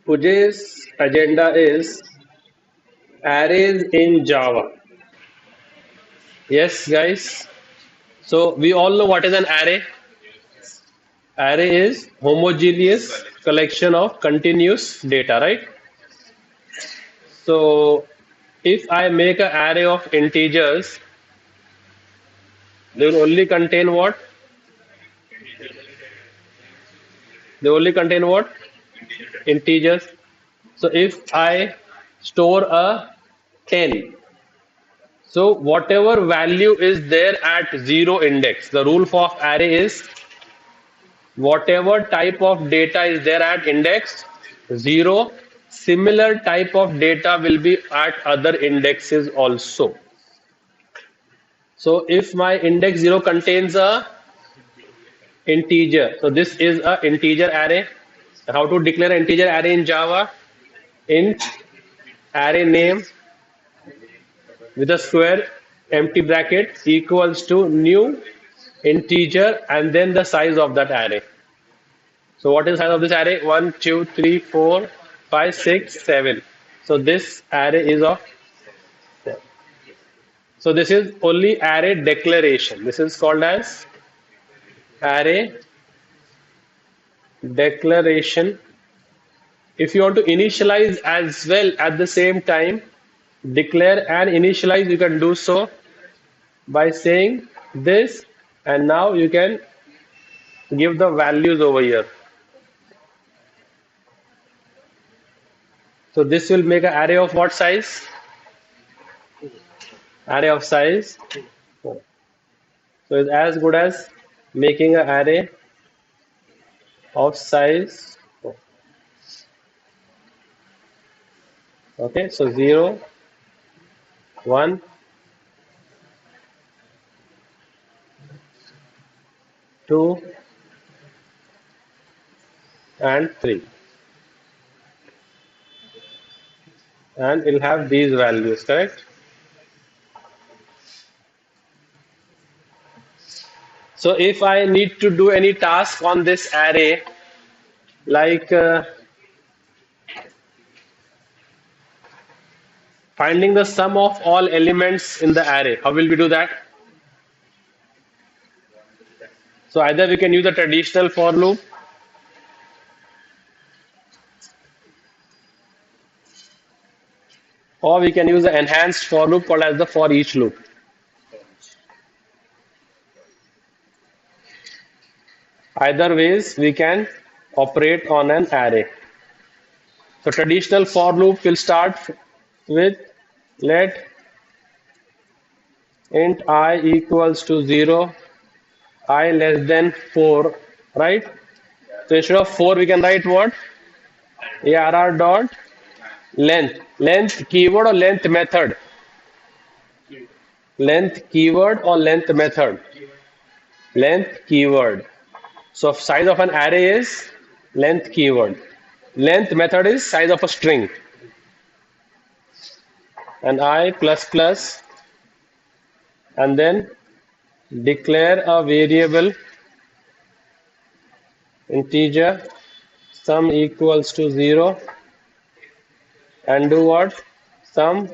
Today's agenda is arrays in Java. Yes, guys. So we all know what is an array. Array is homogeneous collection of continuous data, right? So if I make an array of integers, they will only contain what? They only contain what? Integers. So if I store a 10, so whatever value is there at zero index, the rule of array is whatever type of data is there at index 0, similar type of data will be at other indexes also. So if my index 0 contains a integer, so this is a integer array. How to declare an integer array in Java? Int array name with a square empty bracket equals to new integer and then the size of that array. So what is the size of this array? 1, 2, 3, 4, 5, 6, 7. So this array is of 7. So this is only array declaration. This is called as array declaration. If you want to initialize as well at the same time, declare and initialize, you can do so by saying this, and now you can give the values over here. So this will make an array of what size? Array of size 4. So it's as good as making an array of size 4. Okay, so 0, 1, 2, and 3. And it'll have these values, correct? So if I need to do any task on this array, like finding the sum of all elements in the array, how will we do that? So either we can use a traditional for loop, or we can use the enhanced for loop called as the for each loop. Either ways we can operate on an array. So traditional for loop will start with let int I equals to 0, I less than 4, right? So instead of 4 we can write what? arr dot length. Length keyword or length method? Length keyword or length method? Length keyword. So size of an array is length keyword. Length method is size of a string. And I plus plus, and then declare a variable integer sum equals to 0 and do what? Sum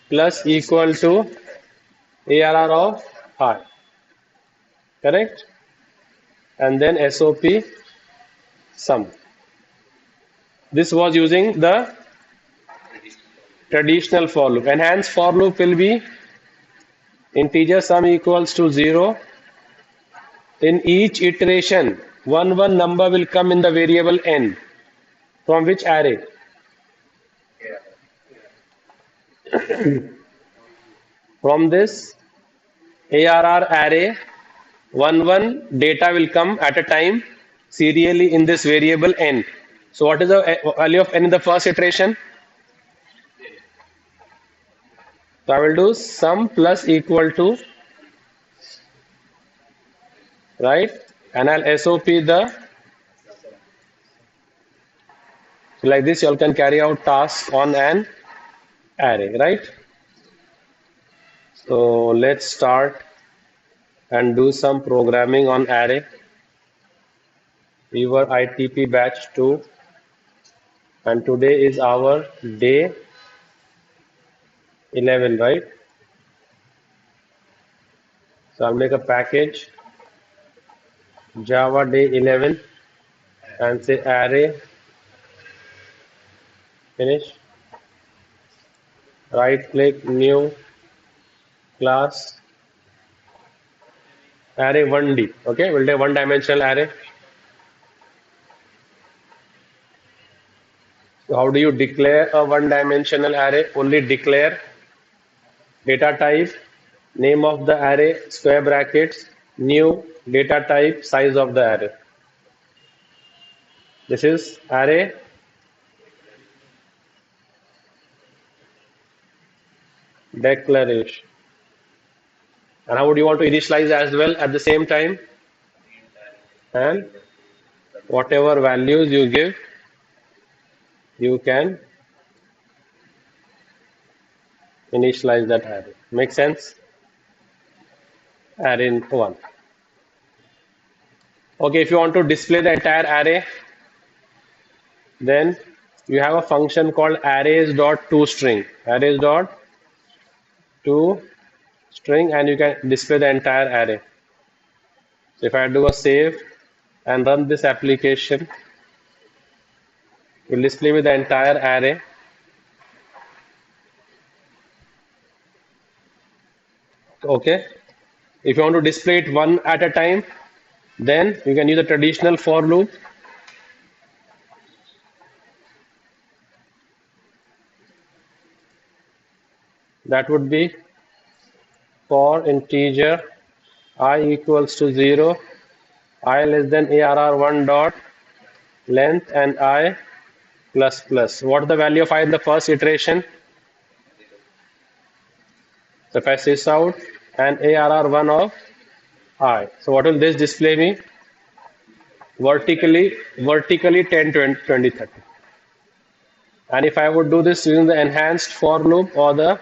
plus equal to arr of I. Correct? And then SOP sum. This was using the traditional for loop. Enhanced for loop will be integer sum equals to 0. In each iteration, one number will come in the variable n. From which array? From this arr array, one data will come at a time serially in this variable n. So what is the value of n in the first iteration? So I will do sum plus equal to, right? And I'll SOP the, so like this you all can carry out tasks on an array, right? So let's start and do some programming on array. We were ITP batch 2 and today is our day 11, right? So I'll make a package Java day 11 and say array finish, right click new class array 1D. Okay, we'll take one dimensional array. So how do you declare a one dimensional array? Only declare data type, name of the array, square brackets, new data type, size of the array. This is array declaration. And how would you want to initialize as well at the same time? And whatever values you give, you can initialize that array. Make sense? Array 1. Okay, if you want to display the entire array, then you have a function called arrays.toString. Arrays.toString, and you can display the entire array. So if I do a save and run this application, it will display with the entire array. Okay. If you want to display it one at a time, then you can use a traditional for loop. That would be for integer I equals to 0, I less than arr1 dot length and I plus plus. What is the value of I in the first iteration? So if I sys out and arr1 of I. So what will this display me? Vertically 10, 20, 30. And if I would do this using the enhanced for loop or the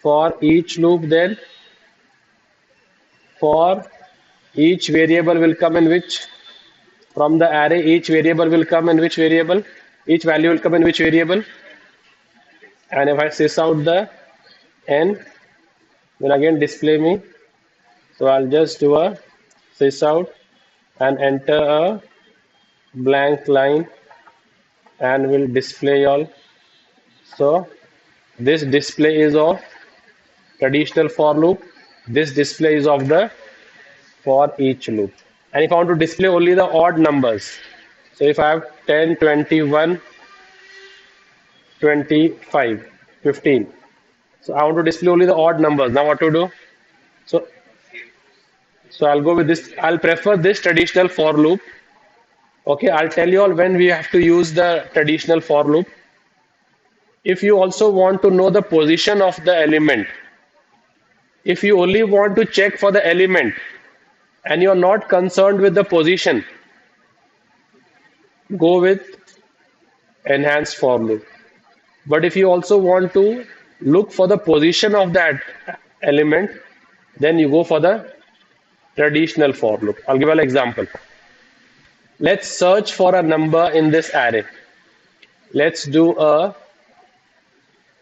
for each loop, then for each variable will come in which, from the array, each variable will come in which variable, each value will come in which variable. And if I sys out the n, then again display me. So I'll just do a sys out and enter a blank line and will display all. So this display is of traditional for loop. This display is of the for each loop. And if I want to display only the odd numbers, so if I have 10, 21, 25, 15, so I want to display only the odd numbers. Now what to do? So I'll go with this. I'll prefer this traditional for loop. Okay, I'll tell you all when we have to use the traditional for loop. If you also want to know the position of the element, if you only want to check for the element and you're not concerned with the position, go with enhanced for loop. But if you also want to look for the position of that element, then you go for the traditional for loop. I'll give an example. Let's search for a number in this array. Let's do a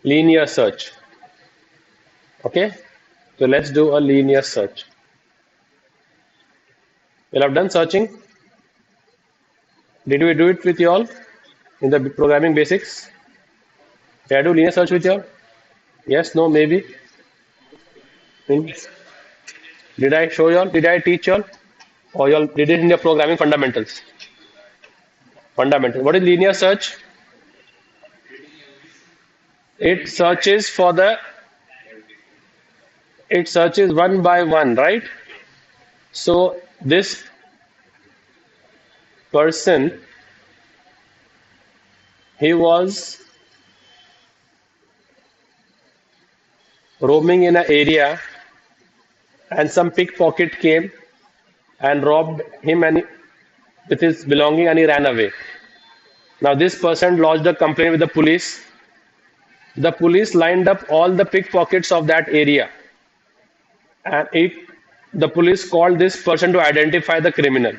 linear search. Okay, so let's do a linear search. You'll have done searching. Did we do it with you all in the programming basics? Did I do linear search with you all? Yes, no, maybe. Did I show you all? Did I teach you all? Or you all did it in your programming fundamentals? Fundamentals. What is linear search? It searches for the, it searches one by one, right? So this person, he was roaming in an area and some pickpocket came and robbed him and with his belonging and he ran away. Now this person lodged a complaint with the police. The police lined up all the pickpockets of that area and the police called this person to identify the criminal.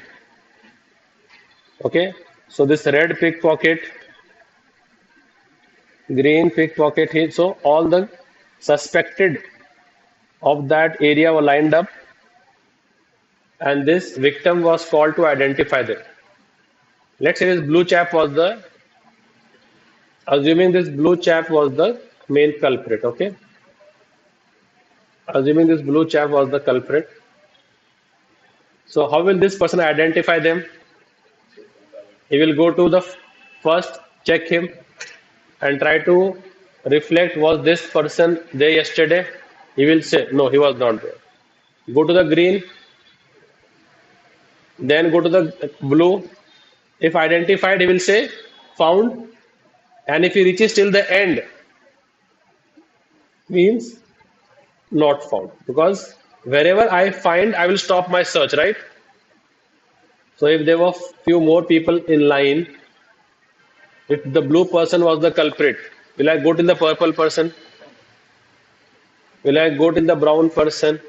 Okay, so this red pickpocket green pickpocket hit. So all the suspected of that area were lined up, and this victim was called to identify them. Let's say this blue chap was the, assuming this blue chap was the main culprit, okay? Assuming this blue chap was the culprit. So how will this person identify them? He will go to the first, check him, and try to reflect, was this person there yesterday? He will say, no, he was not there. Go to the green, then go to the blue. If identified, he will say found. And if he reaches till the end, means not found. Because wherever I find, I will stop my search, right? So if there were few more people in line, if the blue person was the culprit, will I go till the purple person? Will I go till the brown person?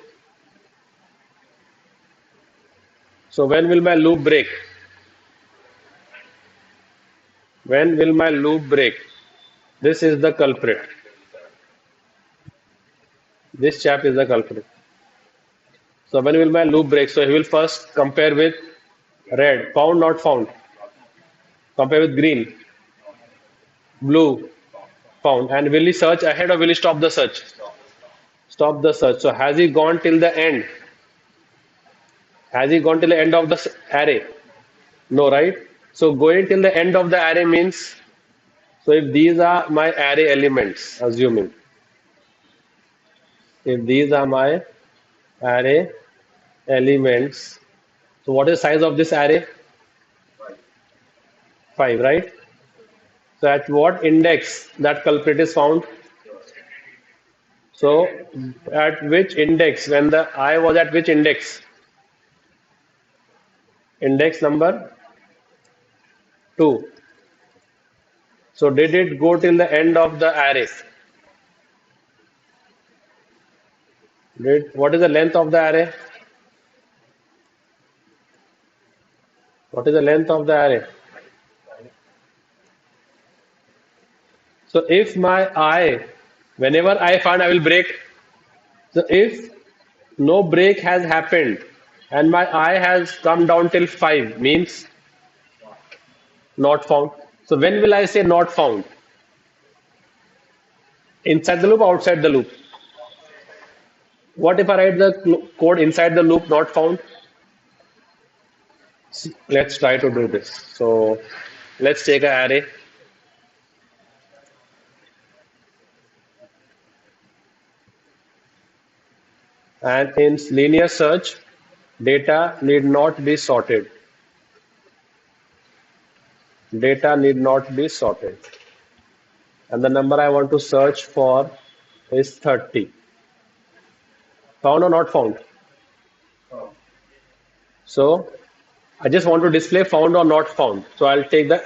So when will my loop break? When will my loop break? This is the culprit. This chap is the culprit. So when will my loop break? So he will first compare with red, found, not found. Compare with green, blue, found. And will he search ahead or will he stop the search? Stop the search. So has he gone till the end? Has he gone till the end of the array? No, right? So going till the end of the array means, so if these are my array elements, assuming, if these are my array elements, so what is the size of this array? 5, right? So at what index that culprit is found? So at which index, when the I was at which index? Index number 2. So did it go till the end of the array? What is the length of the array? What is the length of the array? So if my I, whenever I find, I will break. So if no break has happened and my I has come down till 5, means not found. So when will I say not found? Inside the loop, outside the loop? What if I write the code inside the loop, not found? Let's try to do this. So let's take an array. And in linear search, data need not be sorted. Data need not be sorted. And the number I want to search for is 30. Found or not found? So I just want to display found or not found. So I'll take the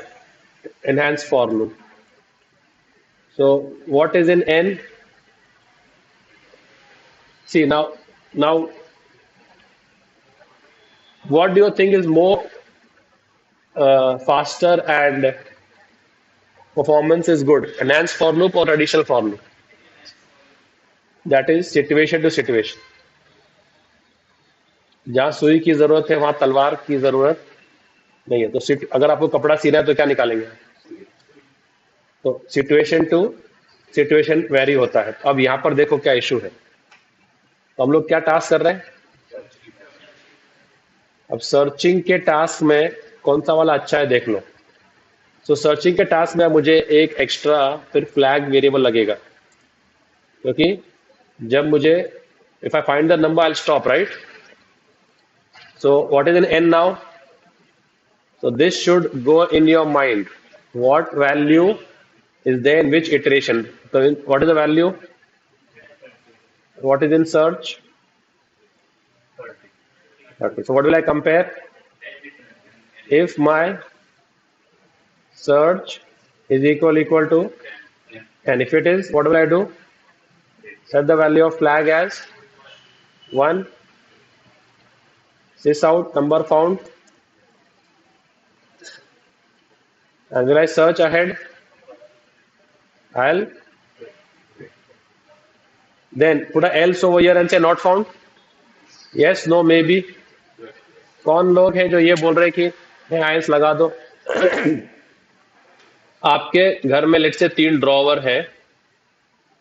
enhanced for loop. So what is in n? See now, what do you think is more faster and performance is good? Enhanced for loop or additional for loop? That is situation to situation. जहाँ सुई की जरूरत है वहां तलवार की जरूरत नहीं है. तो अगर आपको कपड़ा सीना है तो क्या निकालेंगे? तो सिचुएशन टू सिचुएशन वेरी होता है. अब यहाँ पर देखो क्या इशू है. तो हम लोग क्या टास्क कर रहे हैं? अब सर्चिंग के टास्क में कौन सा वाला अच्छा है देख लो. सो सर्चिंग के टास्क में मुझे एक एक्स्ट्रा फिर फ्लैग वेरिएबल लगेगा, क्योंकि जब मुझे if I find the number I stop, right? So what is in an now? So this should go in your mind. What value is there in which iteration? So what is the value? What is in search? Okay. So what will I compare? If my search is equal to, and if it is, what will I do? Set the value of flag as 1. Sys out number found. And will I search ahead? I'll then put a else over here and say not found. Yes, no, maybe. कौन लोग हैं जो ये बोल रहे कि ions लगा दो? आपके घर में लेट से 3 ड्रॉवर है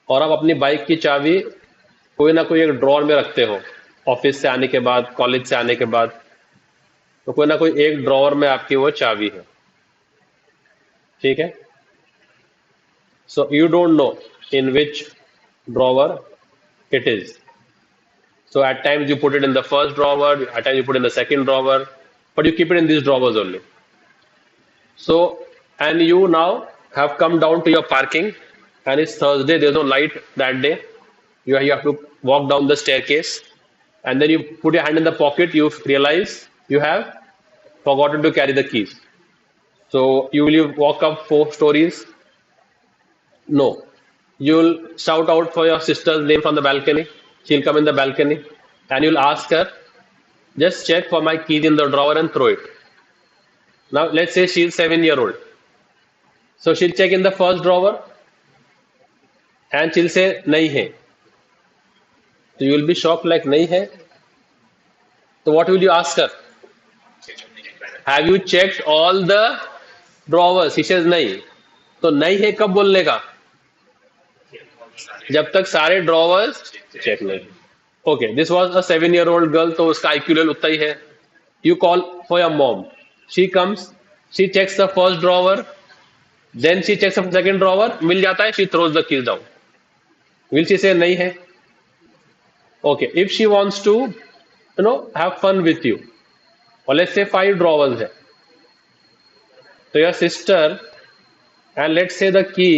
और आप अपनी बाइक की चाबी कोई ना कोई एक ड्रॉर में रखते हो, ऑफिस से आने के बाद, कॉलेज से आने के बाद, तो कोई ना कोई एक ड्रॉवर में आपकी वो चाबी है, ठीक है? So you don't know in which drawer it is. So at times you put it in the first drawer, at times you put it in the second drawer, but you keep it in these drawers only. So, and you now have come down to your parking, and it's Thursday, there's no light that day. You have to walk down the staircase, and then you put your hand in the pocket, you realize you have forgotten to carry the keys. So will you walk up 4 stories? No. You'll shout out for your sister's name from the balcony. She'll come in the balcony and you'll ask her, just check for my keys in the drawer and throw it. Now, let's say she's 7-year-old. So she'll check in the first drawer and she'll say, nahi hai. So you'll be shocked like, nahi hai. So what will you ask her? Have you checked all the drawers? She says, nahi. तो nahi hai कब बोलने का? जब तक सारे drawers check नहीं. Okay, this was a 7-year-old girl, तो उसका आईक्यू लेवल उतना ही है. You call for your mom, she comes, she checks the first drawer, then she checks the second drawer, मिल जाता है, she throws the keys down. Will she say नहीं है? Okay, if she wants to have fun with you, और let's say 5 drawers है, तो your sister and let's say the key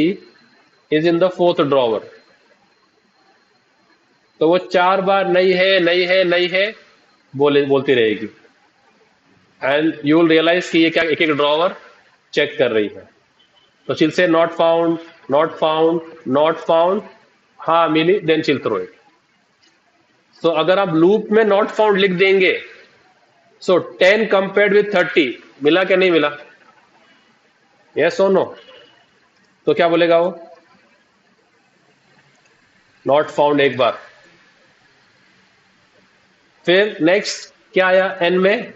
is in the 4th drawer, तो वो 4 बार नहीं है, नहीं है, नहीं है बोलती रहेगी, एंड यू विल रियलाइज कि ये क्या एक एक ड्रॉवर चेक कर रही है. तो शील से not found, not found, not found, हाँ मिली, देन शील थ्रो इट. सो अगर आप लूप में नॉट फाउंड लिख देंगे, सो 10 कंपेयर्ड विथ 30, मिला क्या नहीं मिला? यस और नो? तो क्या बोलेगा वो? नॉट फाउंड एक बार. फिर नेक्स्ट क्या आया एन में?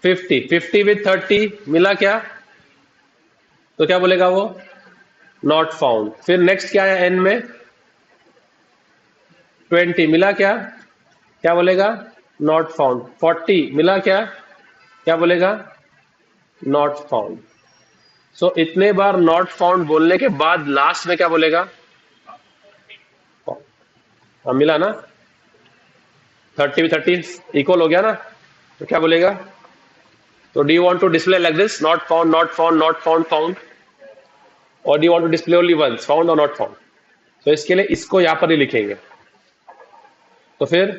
50. 50 विथ 30 मिला क्या? तो क्या बोलेगा वो? Not found. फिर नेक्स्ट क्या आया एन में? 20 मिला क्या? क्या बोलेगा? Not found. 40 मिला क्या? क्या बोलेगा? Not found. सो इतने बार नॉट फाउंड बोलने के बाद लास्ट में क्या बोलेगा? मिला ना? 30 with 30 इक्वल हो गया ना? तो क्या बोलेगा? तो do you want to display like this, not found, not found, not found, found, और do you want to display only once, found और नॉट फाउंड? तो इसके लिए इसको यहां पर ही लिखेंगे. तो फिर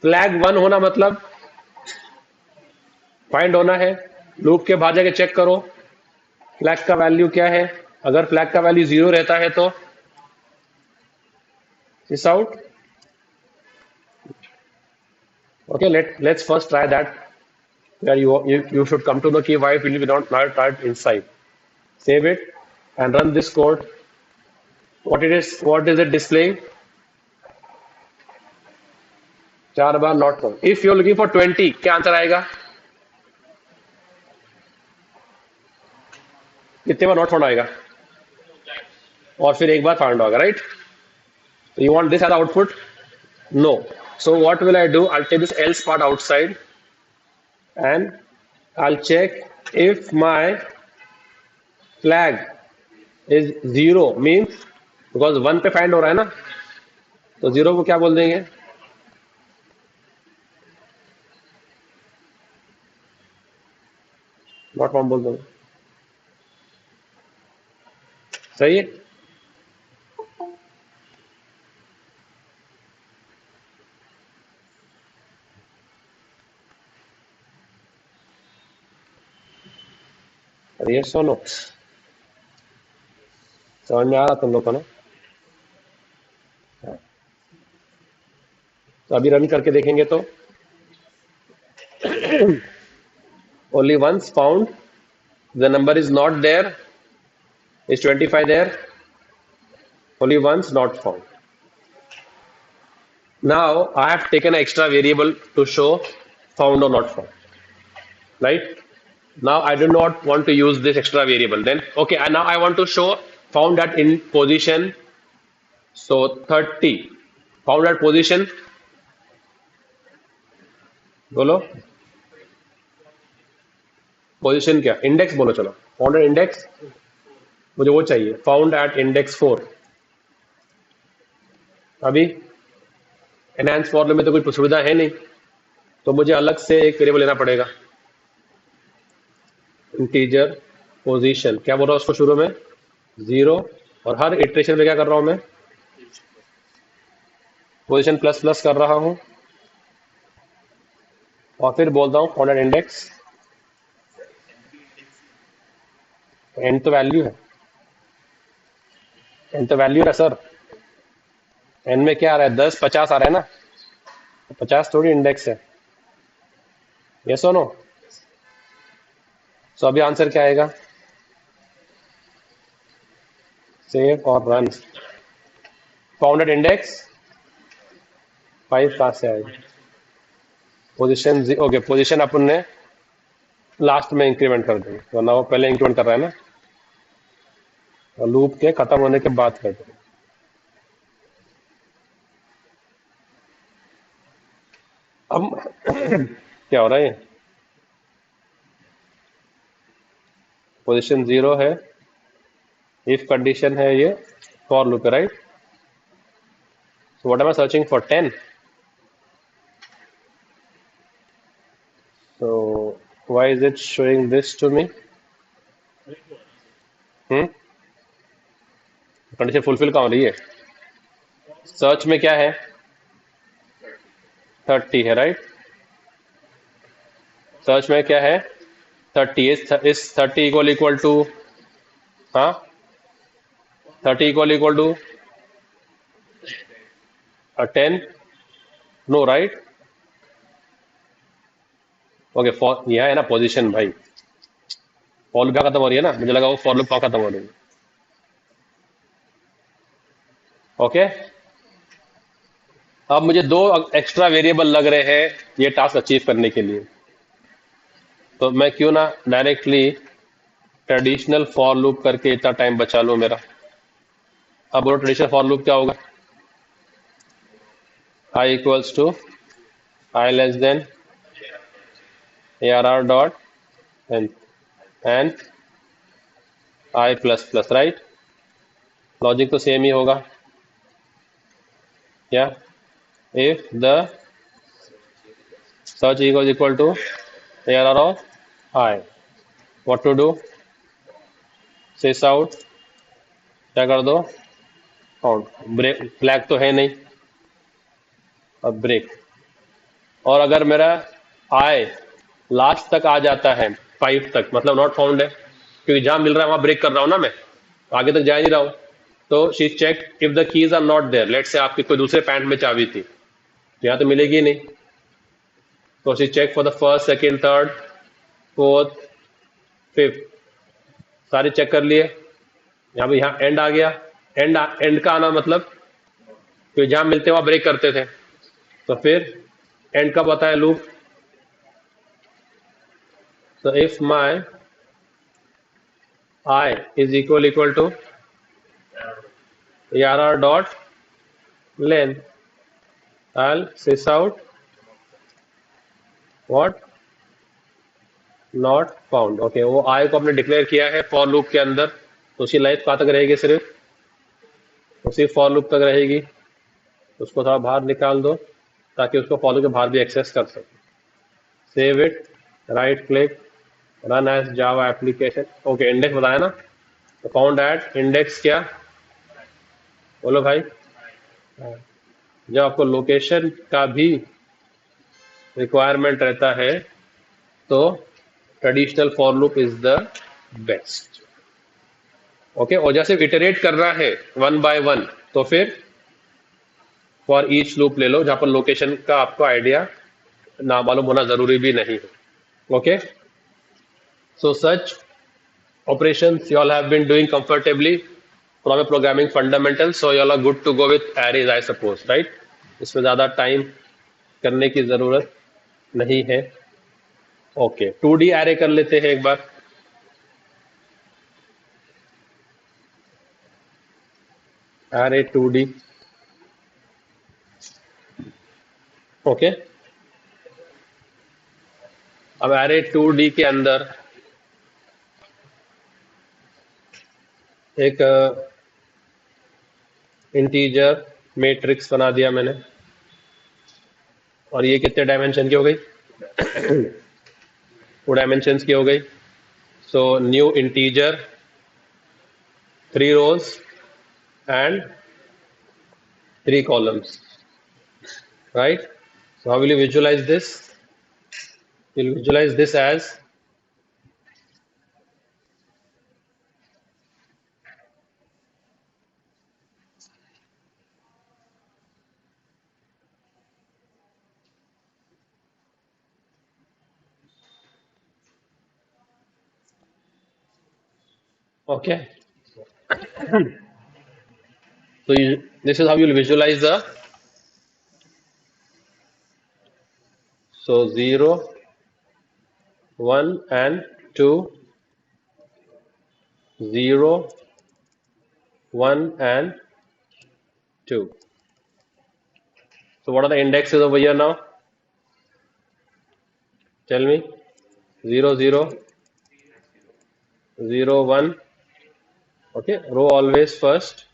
फ्लैग 1 होना मतलब फाइंड होना है. लूप के बाहर जाके चेक करो फ्लैग का वैल्यू क्या है. अगर फ्लैग का वैल्यू 0 रहता है तो इस out. Okay, let's first try that, where you should come to know key why it will be not right inside. Save it and run this code. What is it displaying? 4 bar not found. If you're looking for 20, क्या answer आएगा? कितने बार not found आएगा? और फिर एक बार found होगा, right? So you want this as output? No. So what will I do? I'll take this else part outside and I'll check if my flag is 0, means because 1 पे find हो रहा है ना, तो 0 को क्या बोल देंगे? नॉट फाउंड बोल देंगे. सही है? ये सुनो, समझ में आ रहा तुम लोग को ना? तो अभी रन करके देखेंगे तो only once found, the number is not there, Is 25 there? Only once, not found. Now I have taken an extra variable to show found or not found. Right? Now I do not want to use this extra variable. Then okay, and now I want to show found at in position. So 30. Found at position. बोलो position क्या index बोलो चलो found at index मुझे वो चाहिए found at index 4 अभी enhance फॉर्मूले में तो कोई सुविधा है नहीं तो मुझे अलग से एक वेरिएबल लेना पड़ेगा इंटीजर पोजीशन क्या बोल रहा हूँ उसको शुरू में 0 और हर इटरेशन में क्या कर रहा हूं मैं पोजीशन प्लस प्लस कर रहा हूं और फिर बोलता हूं फाउंड एट इंडेक्स एन तो वैल्यू है एन तो वैल्यू है सर एन में क्या आ रहा है 10 50 आ रहा है ना 50 थोड़ी इंडेक्स है यस और नो सो अभी आंसर क्या आएगा सेव और रन फाउंड एट इंडेक्स 5 कहां से आएगा पोजीशन ओके पोजीशन अपन ने लास्ट में इंक्रीमेंट कर देंगे वरना वो पहले इंक्रीमेंट कर रहा है ना और लूप के खत्म होने के बाद कर देंगे अब क्या हो रहा है पोजीशन 0 है इफ कंडीशन है ये फॉर लूप है right so what am I searching for 10 so why is it showing this to me condition fulfil कहाँ हो रही है सर्च में क्या है 30 है राइट सर्च में क्या है 30 इस 30 इक्वल टू हाँ 30 equal to 10 no right okay for यह है ना पोजीशन भाई फॉर लूप खत्म हो रही है ना मुझे लगा वो फॉर लूप कहाँ खत्म हो रही है ओके अब मुझे 2 एक्स्ट्रा वेरिएबल लग रहे हैं ये टास्क अचीव करने के लिए तो मैं क्यों ना डायरेक्टली ट्रेडिशनल फॉर लूप करके इतना टाइम बचा लूं मेरा अब बोलो ट्रेडिशनल फॉर लूप क्या होगा I equals to I less than ARR dot and I plus plus right logic तो सेम ही होगा क्या if the search equal to ARR of I what to do sys out क्या कर दो count break flag तो है नहीं अब ब्रेक और अगर मेरा I लास्ट तक आ जाता है 5 तक मतलब नॉट फाउंड है क्योंकि जहां मिल रहा है वहां ब्रेक कर रहा हूं ना मैं आगे तक जा नहीं रहा हूं तो she check if the keys are not there let's say आपकी कोई दूसरे पैंट में चाबी थी यहां तो मिलेगी नहीं तो she check for the first second third fourth fifth सारे चेक कर लिए यहाँ पे यहाँ एंड आ गया एंड का आना मतलब क्योंकि जहां मिलते वहां ब्रेक करते थे तो फिर एंड कब आता है loop So if my I is equal to ARR dot length, I'll sys out what not found. Okay, वो I को आपने डिक्लेयर किया है फॉर लूप के अंदर तो उसकी लाइफ कहाँ तक रहेगी सिर्फ उसी फॉर लूप तक रहेगी उसको थोड़ा बाहर निकाल दो ताकि उसको फॉर लूप के बाहर भी एक्सेस कर सके save it right click run as Java application okay index बताया ना तो फाउंड एट इंडेक्स क्या बोलो भाई जब आपको लोकेशन का भी रिक्वायरमेंट रहता है तो traditional for loop is the best okay और जैसे इटरेट कर रहा है 1 by 1 तो फिर फॉर ईच लूप ले लो जहां पर लोकेशन का आपको आइडिया ना मालूम होना जरूरी भी नहीं है okay So such operations you all have been doing comfortably from a programming fundamental, so you all are good to go with arrays, I suppose, right? इसमें ज़्यादा टाइम करने की ज़रूरत नहीं है. ओके, 2D array कर लेते हैं एक बार. array 2D. ओके, अब array 2D के अंदर एक इंटीजर मैट्रिक्स बना दिया मैंने, और ये कितने डायमेंशन की हो गई? 2 डायमेंशंस की हो गई. So new integer, 3 rows and 3 columns, right? So how will you visualize this? You'll visualize this as okay. So this is how you'll visualize the 0, 1 and 2, 0, 1 and 2. So what are the indexes over here now? Tell me. 0, 0, 0, 1. Okay, row always first.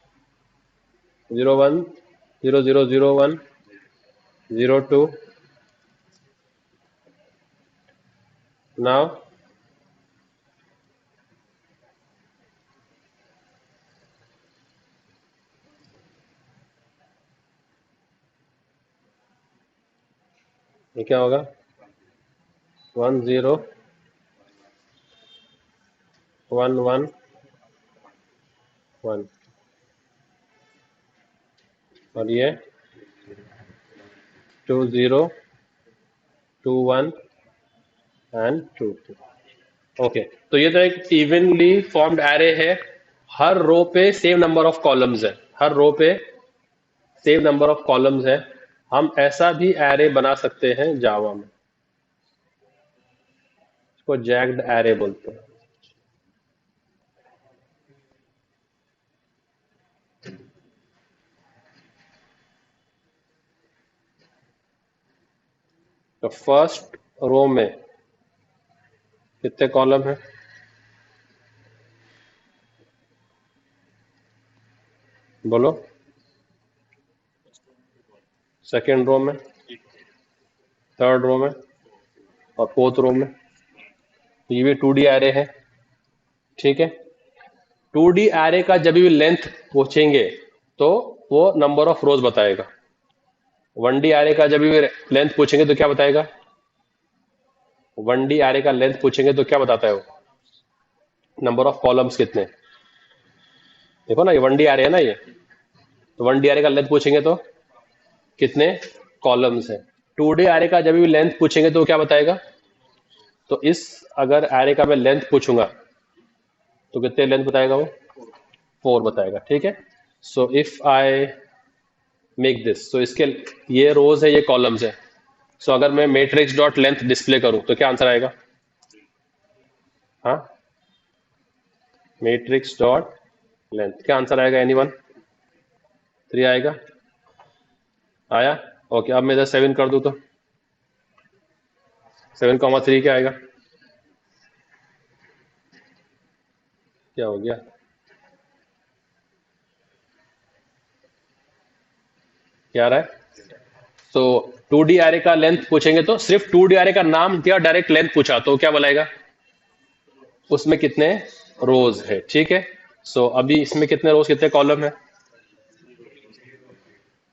0, 1, 0, 0, 0, 1, 0, 2. Now ये क्या होगा? 1, 0, 1, 1, 1, और ये 2, 0, 2, 1 and 2, 2. Okay, तो ये तो एक evenly formed array है. हर रो पे सेम नंबर ऑफ कॉलम्स है. हर रो पे सेम नंबर ऑफ कॉलम्स है. हम ऐसा भी एरे बना सकते हैं जावा में. इसको जैग्ड एरे बोलते हैं. तो फर्स्ट रो में कितने कॉलम है? बोलो. सेकेंड रो में, थर्ड रो में और फोर्थ रो में. ये भी 2D एरे है. ठीक है, 2D एरे का जब भी लेंथ पूछेंगे तो वो नंबर ऑफ रोज बताएगा. 1D एरे का जब भी लेंथ पूछेंगे तो क्या बताएगा? 1D एरे का लेंथ पूछेंगे तो क्या बताता है वो? नंबर ऑफ कॉलम्स कितने. देखो ना, ये 1D एरे है ना ये. तो 1D एरे का लेंथ पूछेंगे तो कितने कॉलम्स है. 2D एरे का जब भी लेंथ पूछेंगे तो क्या बताएगा? तो इस अगर एरे का मैं लेंथ पूछूंगा तो कितने लेंथ बताएगा वो? 4 बताएगा. ठीक है, सो इफ आई मेक दिस, तो इसके ये रोज है, ये कॉलम्स है. सो अगर मैं मैट्रिक्स डॉट लेंथ डिस्प्ले करूं तो क्या आंसर आएगा? हाँ, मैट्रिक्स डॉट लेंथ, क्या आंसर आएगा? एनीवन? 3 आएगा. आया? ओके, अब मैं इधर 7 कर दूं तो 7,3 क्या आएगा? क्या हो गया? क्या आ रहा है? तो 2D एरे का लेंथ पूछेंगे तो सिर्फ 2D एरे का नाम दिया, डायरेक्ट लेंथ पूछा तो क्या बोलेगा? उसमें कितने रोज है. ठीक है, सो अभी इसमें कितने रोज, कितने कॉलम है?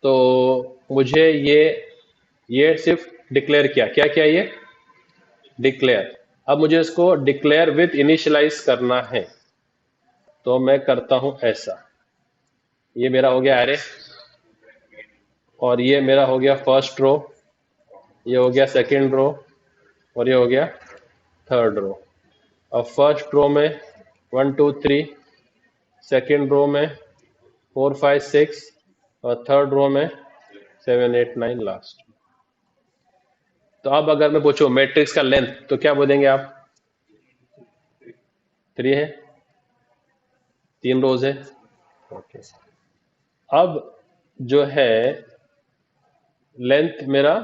तो मुझे ये सिर्फ डिक्लेयर किया. क्या किया? ये डिक्लेयर. अब मुझे इसको डिक्लेयर विद इनिशियलाइज करना है, तो मैं करता हूं ऐसा. ये मेरा हो गया एरे, और ये मेरा हो गया फर्स्ट रो, ये हो गया सेकंड रो, और ये हो गया थर्ड रो. अब फर्स्ट रो में 1 2 3, सेकेंड रो में 4 5 6 और थर्ड रो में 7 8 9 लास्ट। तो अब अगर मैं पूछूं मैट्रिक्स का लेंथ तो क्या बोलेंगे आप? 3 है, 3 रोज है। ओके, अब जो है लेंथ मेरा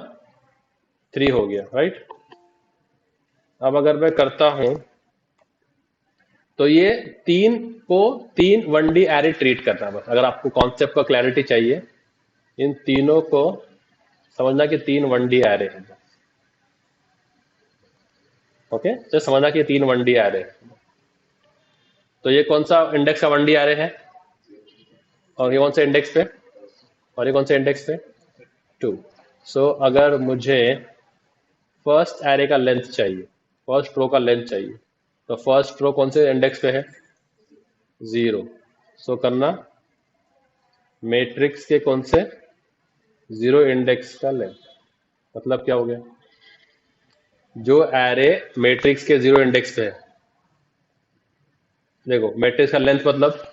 3 हो गया, राइट। अब अगर मैं करता हूं तो ये तीन को 3 1D एरे ट्रीट करना है। बस अगर आपको कॉन्सेप्ट का क्लैरिटी चाहिए, इन तीनों को समझना कि 3 1D एरे है। ओके, तो समझना कि 3 1D एरे है। तो ये कौन सा इंडेक्स का 1D एरे है, और ये कौन से इंडेक्स पे, और ये कौन से इंडेक्स पे? 2। सो अगर मुझे फर्स्ट एरे का लेंथ चाहिए, फर्स्ट रो का लेंथ चाहिए, तो फर्स्ट रो कौन से इंडेक्स पे है? 0। सो करना मैट्रिक्स के कौन से 0 इंडेक्स का लेंथ। मतलब क्या हो गया? जो एरे मैट्रिक्स के 0 इंडेक्स पे है, देखो मैट्रिक्स का लेंथ मतलब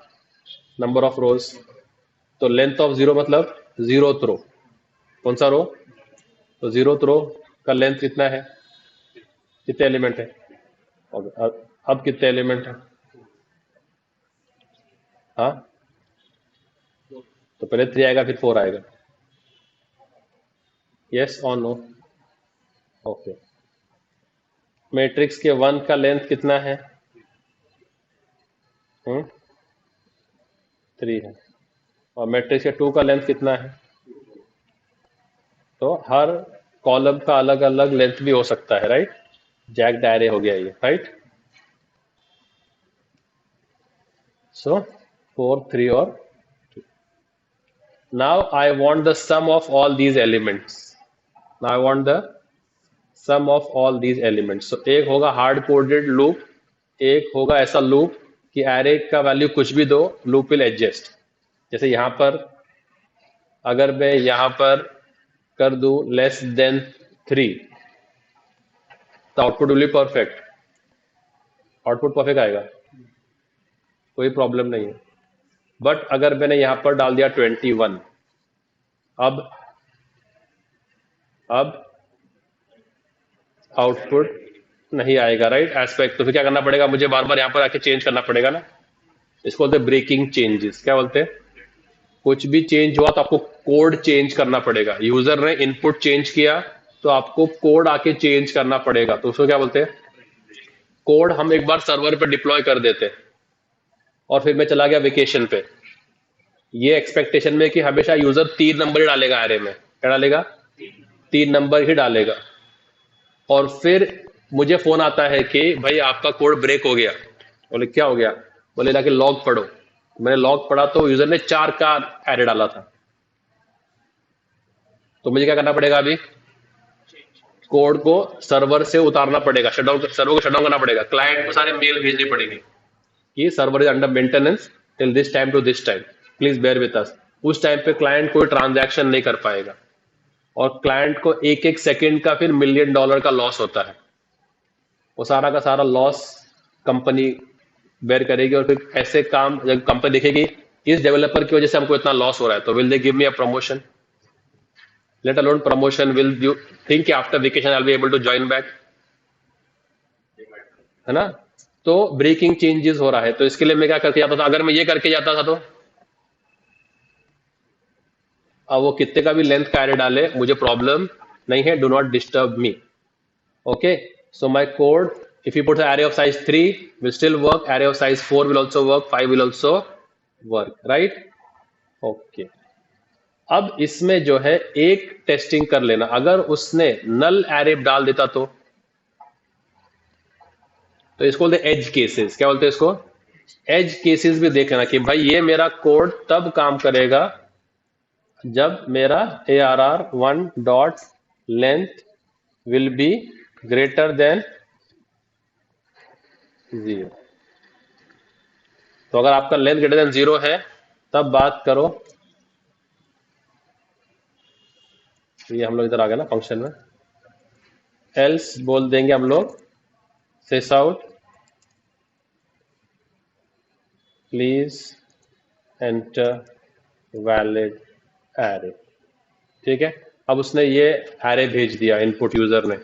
नंबर ऑफ रोज, तो लेंथ ऑफ 0 मतलब 0th रो। कौन सा रो? तो 0th रो का लेंथ कितना है? कितने एलिमेंट है? और अब कितने एलिमेंट है? हाँ, तो पहले 3 आएगा फिर 4 आएगा। यस और नो? ओके, मैट्रिक्स के 1 का लेंथ कितना है? 3 है। और मैट्रिक्स के 2 का लेंथ कितना है? तो हर कॉलम का अलग अलग लेंथ भी हो सकता है, राइट। जैक्ड एरे हो गया ये, राइट। सो 4 3 और now I want the sum of all these elements. Now I want the sum of all these elements. So एक होगा हार्ड कोडेड लूप, एक होगा ऐसा लूप कि एरे का वैल्यू कुछ भी दो, लूप विल एडजस्ट। जैसे यहाँ पर अगर मैं यहाँ पर कर दूं लेस देन 3, तो output will be perfect. Output perfect आएगा, कोई प्रॉब्लम नहीं है। बट अगर मैंने यहाँ पर डाल दिया 21, अब आउटपुट नहीं आएगा, राइट। एस्पेक्ट तो फिर क्या करना पड़ेगा? मुझे बार बार यहाँ पर आके चेंज करना पड़ेगा ना। इसको बोलते हैं ब्रेकिंग चेंजेस। क्या बोलते हैं? कुछ भी चेंज हुआ तो आपको कोड चेंज करना पड़ेगा। यूजर ने इनपुट चेंज किया तो आपको कोड आके चेंज करना पड़ेगा, तो उसको क्या बोलते हैं? कोड हम एक बार सर्वर पे डिप्लॉय कर देते हैं और फिर मैं चला गया वेकेशन पे, ये एक्सपेक्टेशन में कि हमेशा यूजर 3 नंबर ही डालेगा एरे में। क्या डालेगा? 3 नंबर ही डालेगा। और फिर मुझे फोन आता है कि भाई आपका कोड ब्रेक हो गया। बोले क्या हो गया? बोले जाके लॉग पढ़ो। मैंने लॉग पढ़ा तो यूजर ने 4 का एरे डाला था। तो मुझे क्या करना पड़ेगा? अभी कोड को सर्वर से उतारना पड़ेगा, शटडाउन, सर्वर को शटडाउन करना पड़ेगा। क्लाइंट को सारे मेल भेजनी पड़ेगी कि server is under maintenance till this time to this time, please bear with us. उस टाइम पे क्लाइंट कोई ट्रांजैक्शन नहीं कर पाएगा, और क्लाइंट को एक एक सेकंड का फिर $1,000,000 का लॉस होता है। वो सारा का सारा लॉस कंपनी बेयर करेगी, और फिर ऐसे काम जब कंपनी देखेगी इस डेवलपर की वजह से हमको इतना लॉस हो रहा है, तो will they give me a promotion? Let alone promotion, will you think after vacation I will be able to join back? है ना। तो ब्रेकिंग चेंजेस हो रहा है, तो इसके लिए मैं क्या करके जाता था? अगर मैं ये करके जाता था तो अब वो कितने का भी लेंथ का एरे डाले मुझे प्रॉब्लम नहीं है, do not disturb me. Okay, so my code, if you put the array of size 3 will still work, array of size 4 will also work, 5 will also work, right? Okay, अब इसमें जो है एक testing कर लेना, अगर उसने नल एरे डाल देता तो इसको बोलते एज केसेस। क्या बोलते हैं इसको? एज केसेस भी देख लेना कि भाई ये मेरा कोड तब काम करेगा जब मेरा ARR1 dot length will be greater than 0। तो अगर आपका लेंथ ग्रेटर देन 0 है तब बात करो। ये हम लोग इधर आ गए ना फंक्शन में, एल्स बोल देंगे हम लोग sys out please enter valid array. ठीक है, अब उसने ये एरे भेज दिया इनपुट यूजर ने।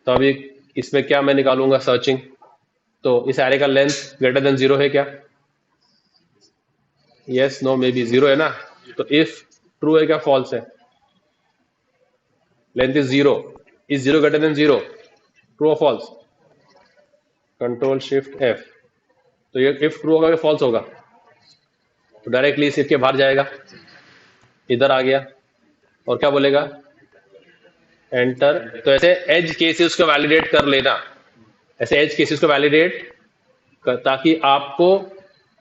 तो अभी इसमें क्या मैं निकालूंगा सर्चिंग, तो इस एरे का लेंथ ग्रेटर देन 0 है क्या? यस नो मे बी 0 है ना। तो इफ ट्रू है क्या फॉल्स है? Length is 0, is 0 greater than 0, true और फॉल्स? Control shift F. तो ये इफ ट्रू होगा या फॉल्स होगा? तो डायरेक्टली इस if के बाहर जाएगा, इधर आ गया और क्या बोलेगा? एंटर। तो ऐसे एज केसेस को वैलिडेट कर लेना, ऐसे एज केसेस को वैलिडेट ताकि आपको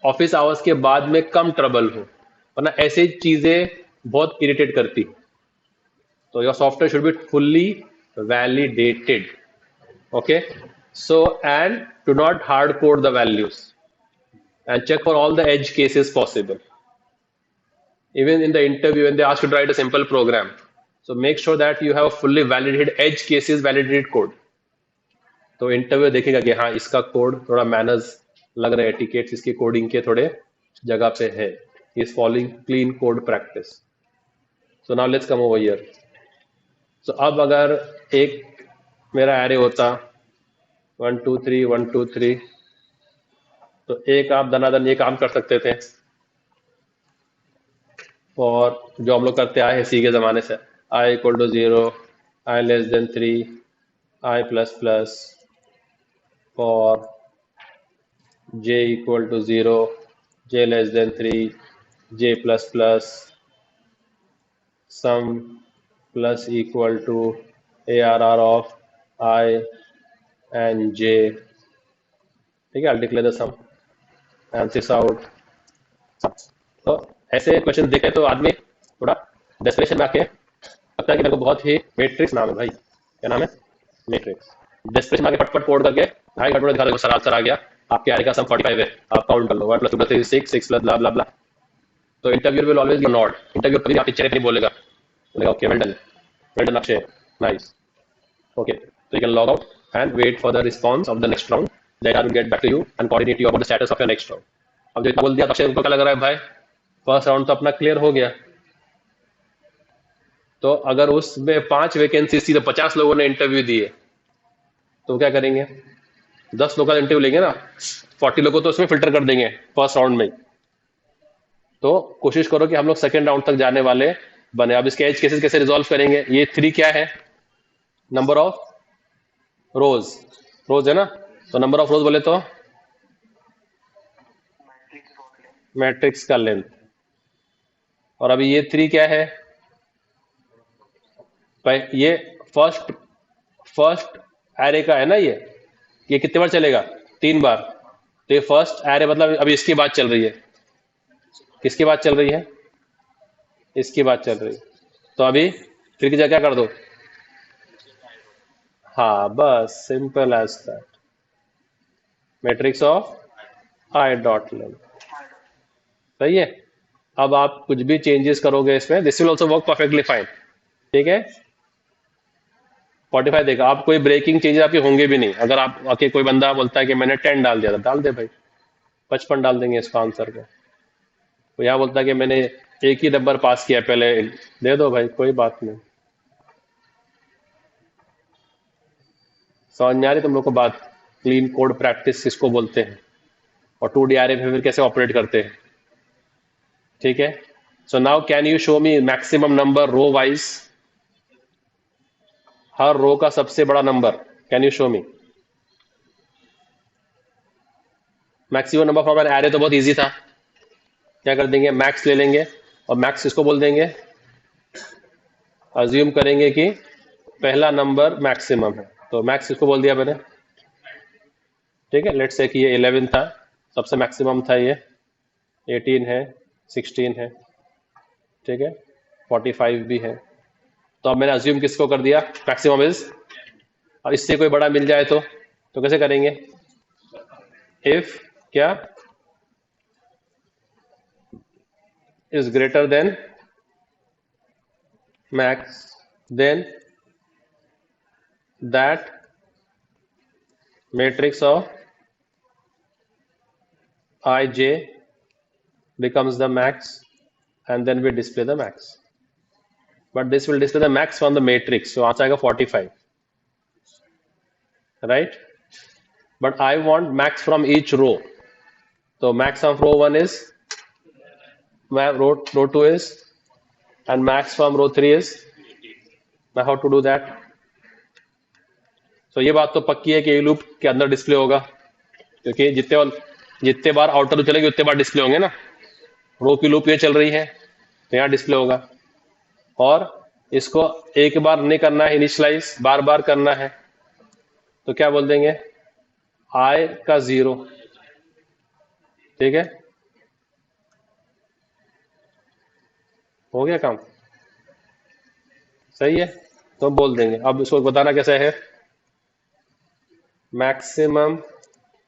ऑफिस आवर्स के बाद में कम ट्रबल हो, वरना ऐसी चीजें बहुत इरिटेट करती। तो your software should be fully validated. Okay, so and do not hard code the values and check for all the edge cases possible. Even in the interview, when they ask you to write a simple program, so make sure that you have a fully validated edge cases, validated code. तो interview देखेगा कि हाँ इसका code थोड़ा manners लग रहा है, etiquettes इसकी कोडिंग के थोड़े जगह पे है, is following clean code practice. So now let's come over here. सो अब अगर एक मेरा एरे होता 1 2 3 1 2 3, तो एक आप धनाधन ये काम कर सकते थे, और जो हम लोग करते आए हैं सी के ज़माने से, i equal to 0, i less than 3, i plus plus, और j equal to 0, j less than 3, j plus plus, sum plus equal to ARR of i and j। ठीक है, I'll declare the sum and this out। तो ऐसे question देखे तो आदमी थोड़ा desperation में आके लगता है कि मेरे को बहुत ही, मैट्रिक्स नाम है भाई, क्या नाम है? मैट्रिक्स। डेस्परेशन में आके फटफट कोड करके भाई गड़बड़ दिखा, देखो सर आंसर आ गया, आपके आरे का सम 45 है, आप काउंट कर लो 1 + 2 + 3 6 6 प्लस ब्ला ब्ला ब्ला। तो interviewer will always give nod, interviewer कभी आपके चेहरे पे नहीं बोलेगा, बोलेगा okay well done Akshay, nice, okay. So you can log out and wait for the response of the next round. Then I will get back to you and coordinate you about the status of your next round. अब जो इतना बोल दिया तो अक्षय को क्या लग रहा है भाई, फर्स्ट राउंड तो अपना क्लियर हो गया। तो अगर उसमें 5 वैकेंसीज थी तो 50 लोगों ने इंटरव्यू दिए, तो क्या करेंगे? 10 लोगों का इंटरव्यू लेंगे ना, 40 लोगों तो उसमें फिल्टर कर देंगे फर्स्ट राउंड में। तो कोशिश करो कि हम लोग सेकेंड राउंड तक जाने वाले बने। अब इसके एज केसेस कैसे रिजॉल्व करेंगे? ये 3 क्या है? नंबर ऑफ रोज, रोज है ना, तो नंबर ऑफ रोज बोले तो मैट्रिक्स का लेंथ। और अभी ये 3 क्या है? ये फर्स्ट फर्स्ट एरे का है ना, ये कितने बार चलेगा? 3 बार। तो ये फर्स्ट एरे मतलब अभी इसकी बात चल रही है, किसकी बात चल रही है? इसकी बात चल रही है। तो अभी फिर की जगह क्या कर दो? हाँ बस, simple as that, matrix of i dot length. सही है। अब आप कुछ भी चेंजेस करोगे इसमें, this will also work perfectly fine. ठीक है, 45 देगा, आप कोई ब्रेकिंग चेंजेस आपके होंगे भी नहीं। अगर आप आके कोई बंदा बोलता है कि मैंने 10 डाल दिया था, डाल दे भाई, 55 डाल देंगे इसका आंसर को। तो यहाँ बोलता है कि मैंने एक ही नंबर पास किया पहले, दे दो भाई, कोई बात नहीं। समझ में आ रही तुम लोग को बात? क्लीन कोड प्रैक्टिस किसको बोलते हैं, और 2D एरे पे फिर कैसे ऑपरेट करते हैं। ठीक है, so now can you show me maximum number row wise, हर रो का सबसे बड़ा number, can you show me maximum number from an array? तो बहुत इजी था, क्या कर देंगे, मैक्स ले लेंगे, और मैक्स किसको बोल देंगे? अज्यूम करेंगे कि पहला नंबर मैक्सिमम है, तो मैक्स किसको बोल दिया मैंने? ठीक है, लेट्स से कि ये 11 था, सबसे मैक्सिमम था ये, 18 है, 16 है, ठीक है, 45 भी है। तो अब मैंने अज्यूम किसको कर दिया, मैक्सिमम इज। और इससे कोई बड़ा मिल जाए तो कैसे करेंगे? इफ क्या is greater than max, then that matrix of ij becomes the max, and then we display the max. But this will display the max from the matrix, so answer आएगा 45, right? But I want max from each row. So max of row 1 is, row 2 is, and max from row 3 is. Now how to do that? So ये बात तो पक्की है कि ये loop के अंदर डिस्प्ले होगा, क्योंकि जितने बार आउटर लूप चलेगी उतने बार डिस्प्ले होंगे ना. रो की लूप ये चल रही है तो यहाँ डिस्प्ले होगा. और इसको एक बार नहीं करना है इनिशियलाइज, बार बार करना है, तो क्या बोल देंगे, i का 0. ठीक है, हो गया काम, सही है. तो बोल देंगे, अब इसको बताना कैसे है. Maximum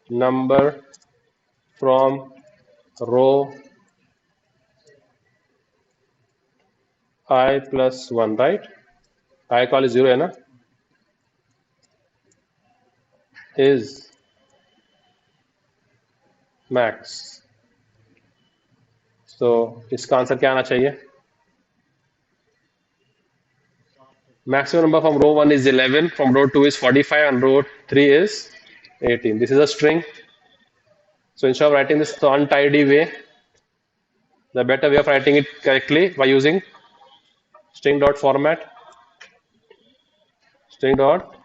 number from row i plus 1, right. i का 0 है ना, इज मैक्स. तो इसका आंसर क्या आना चाहिए. Maximum number from row 1 is 11, from row 2 is 45, and row 3 is 18. This is a string. So instead of writing this the untidy way, the better way of writing it correctly by using string dot format. String dot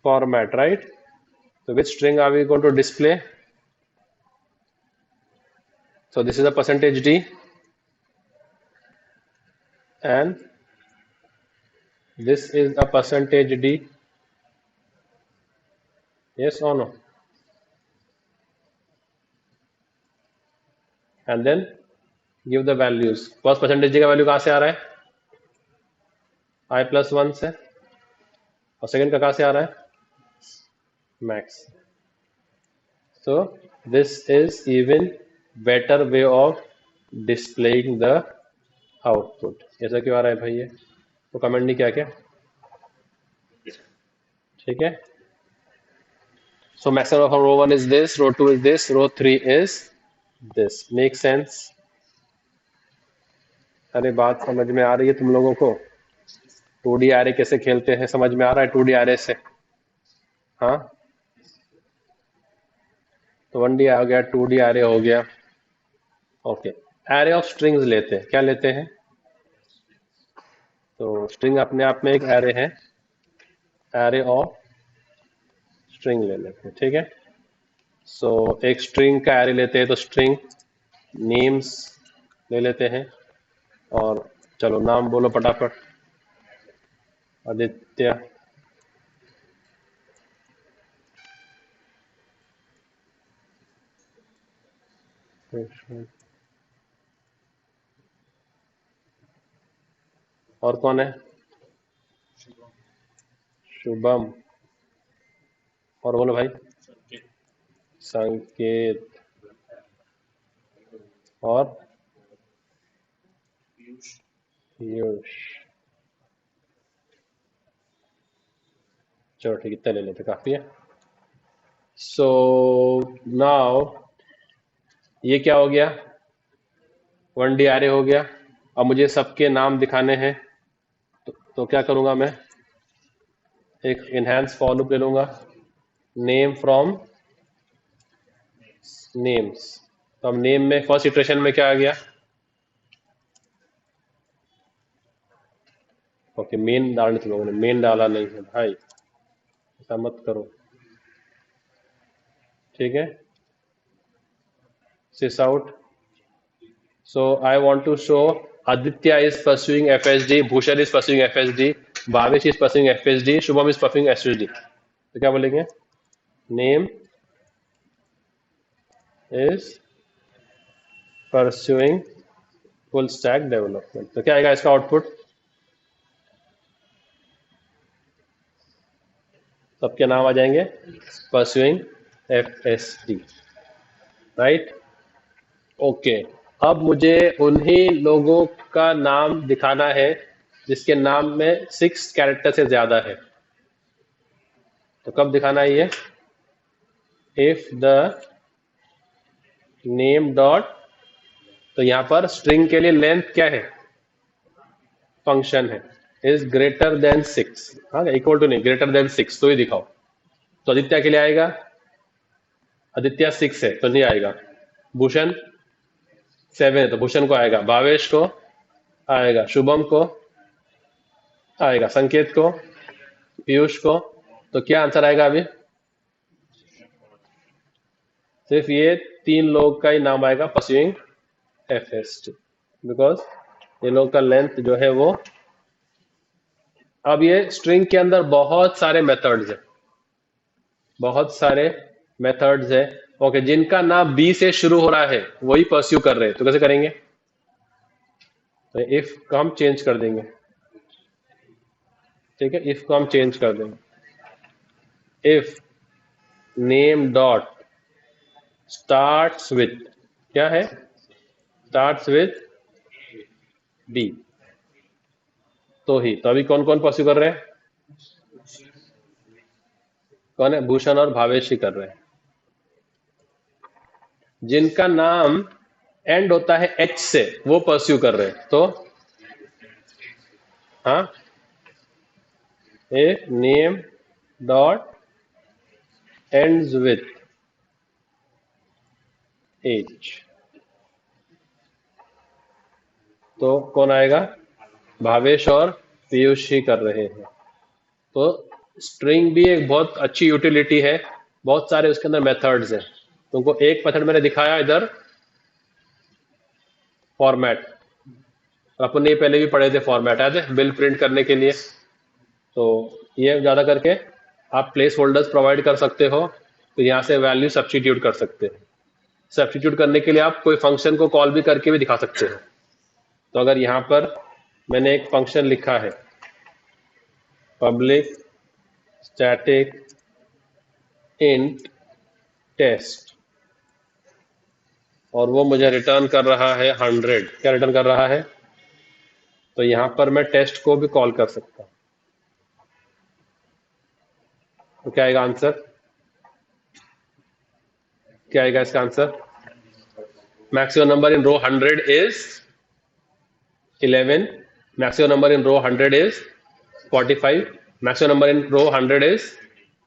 format, right? So which string are we going to display? So this is a percentage %d, and this is a percentage %d. Yes or no? And then give the values. First percentage d का value कहाँ से आ रहा है, i plus 1 से, और second का कहाँ से आ रहा है, max. So this is even better way of displaying the output. ऐसा क्यों आ रहा है भाई, ये तो कमेंट नहीं किया क्या. ठीक है. So maximum of row 1 is this, row 2 is this, row 3 is this. Make sense? अरे बात समझ में आ रही है तुम लोगों को. 2D array कैसे खेलते हैं समझ में आ रहा है 2D array से. हाँ, तो 1D आ गया, 2D array हो गया. ओके, array ऑफ स्ट्रिंग्स लेते हैं. क्या लेते हैं, तो स्ट्रिंग अपने आप में एक array है, array ऑफ स्ट्रिंग ले लेते हैं. ठीक है. सो एक स्ट्रिंग का array लेते हैं, तो स्ट्रिंग नेम्स ले लेते हैं. और चलो नाम बोलो फटाफट. आदित्य, और कौन है, शुभम, और बोलो भाई, संकेत, और पीयूष. चलो ठीक, इतना ले लेते, काफी है. सो नाउ ये क्या हो गया, 1D array हो गया. अब मुझे सबके नाम दिखाने हैं, तो क्या करूंगा मैं, एक इनहेंस फॉर लूप ले लूंगा. Name from names. तो अब नेम में फर्स्ट इटरेशन में क्या आ गया, ओके मेन डालने, तुम लोगों ने मेन डाला नहीं है भाई, ऐसा मत करो. ठीक है. sys out. So I want to show Aditya is pursuing FSD, Bhushan is pursuing FSD, Bhavish is pursuing FSD, Shubham is pursuing SSD. तो क्या बोलेंगे, name is pursuing full stack development. तो क्या आएगा इसका आउटपुट, सबके नाम आ जाएंगे, pursuing FSD, राइट. ओके, अब मुझे उन्हीं लोगों का नाम दिखाना है जिसके नाम में 6 कैरेक्टर से ज्यादा है. तो कब दिखाना है ये, इफ द नेम डॉट, तो यहां पर स्ट्रिंग के लिए लेंथ क्या है, फंक्शन है, इज ग्रेटर देन 6, हाँ इक्वल टू नहीं, ग्रेटर देन 6 तो ही दिखाओ। तो आदित्य के लिए आएगा, आदित्य 6 है तो नहीं आएगा, भूषण 7 है तो भूषण को आएगा, भावेश को आएगा, शुभम को आएगा, संकेत को, पीयूष को। तो क्या आंसर आएगा अभी, सिर्फ ये 3 लोग का ही नाम आएगा परस्यूइंग FST, बिकॉज ये लोग का लेंथ जो है वो, अब ये स्ट्रिंग के अंदर बहुत सारे मेथड्स है, बहुत सारे मेथड्स है, ओके, जिनका नाम बी से शुरू हो रहा है वही परस्यू कर रहे हैं, तो कैसे करेंगे, तो इफ को हम चेंज कर देंगे, ठीक है, इफ को हम चेंज कर देंगे, if name dot starts with, क्या है, स्टार्ट्स विथ बी, तो ही, तो अभी कौन कौन परस्यू कर रहे हैं, कौन है, भूषण और भावेश ही कर रहे हैं। जिनका नाम एंड होता है एच से वो परस्यू कर रहे हैं, तो हाँ, a name dot ends with H, तो कौन आएगा, भावेश और पीयूष ही कर रहे हैं। तो स्ट्रिंग भी एक बहुत अच्छी यूटिलिटी है, बहुत सारे उसके अंदर मेथड्स हैं। तुमको एक मेथड मैंने दिखाया इधर, फॉर्मेट, अपन ये पहले भी पढ़े थे, फॉर्मेट याद है, बिल प्रिंट करने के लिए। तो ये ज्यादा करके आप प्लेस होल्डर्स प्रोवाइड कर सकते हो, तो यहाँ से वैल्यू सब्स्टिट्यूट कर सकते हैं। सब्स्टिट्यूट करने के लिए आप कोई फंक्शन को कॉल भी करके भी दिखा सकते हो। तो अगर यहाँ पर मैंने एक फंक्शन लिखा है, पब्लिक स्टैटिक इंट टेस्ट, और वो मुझे रिटर्न कर रहा है 100, क्या रिटर्न कर रहा है, तो यहां पर मैं टेस्ट को भी कॉल कर सकता हूं, तो क्या आएगा आंसर, क्या आएगा इसका answer, maximum number in row 100 is 11, maximum number in row 100 is 45, maximum number in row 100 is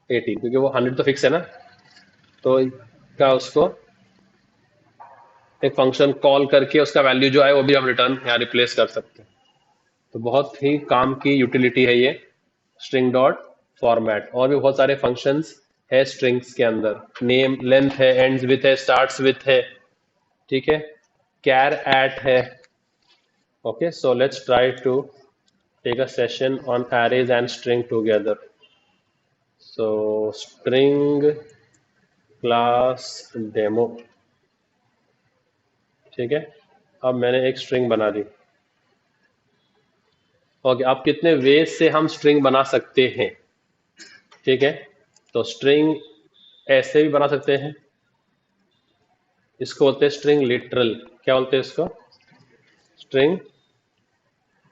18, क्योंकि वो 100 तो फिक्स है ना, तो क्या उसको एक फंक्शन कॉल करके उसका वैल्यू जो है वो भी हम रिटर्न यहाँ रिप्लेस कर सकते हैं। तो बहुत ही काम की यूटिलिटी है ये स्ट्रिंग डॉट फॉर्मेट। और भी बहुत सारे फंक्शंस है स्ट्रिंग्स के अंदर, नेम लेंथ है, एंड्स विथ है, स्टार्ट्स विथ है, ठीक है, कैर एट है। Okay, so let's try to take a session on arrays and string together. So string class demo, ठीक है, अब मैंने एक स्ट्रिंग बना दी। ओके, अब कितने वेज से हम स्ट्रिंग बना सकते हैं, ठीक है, तो स्ट्रिंग ऐसे भी बना सकते हैं, इसको बोलते हैं स्ट्रिंग लिटरल, क्या बोलते हैं इसको, स्ट्रिंग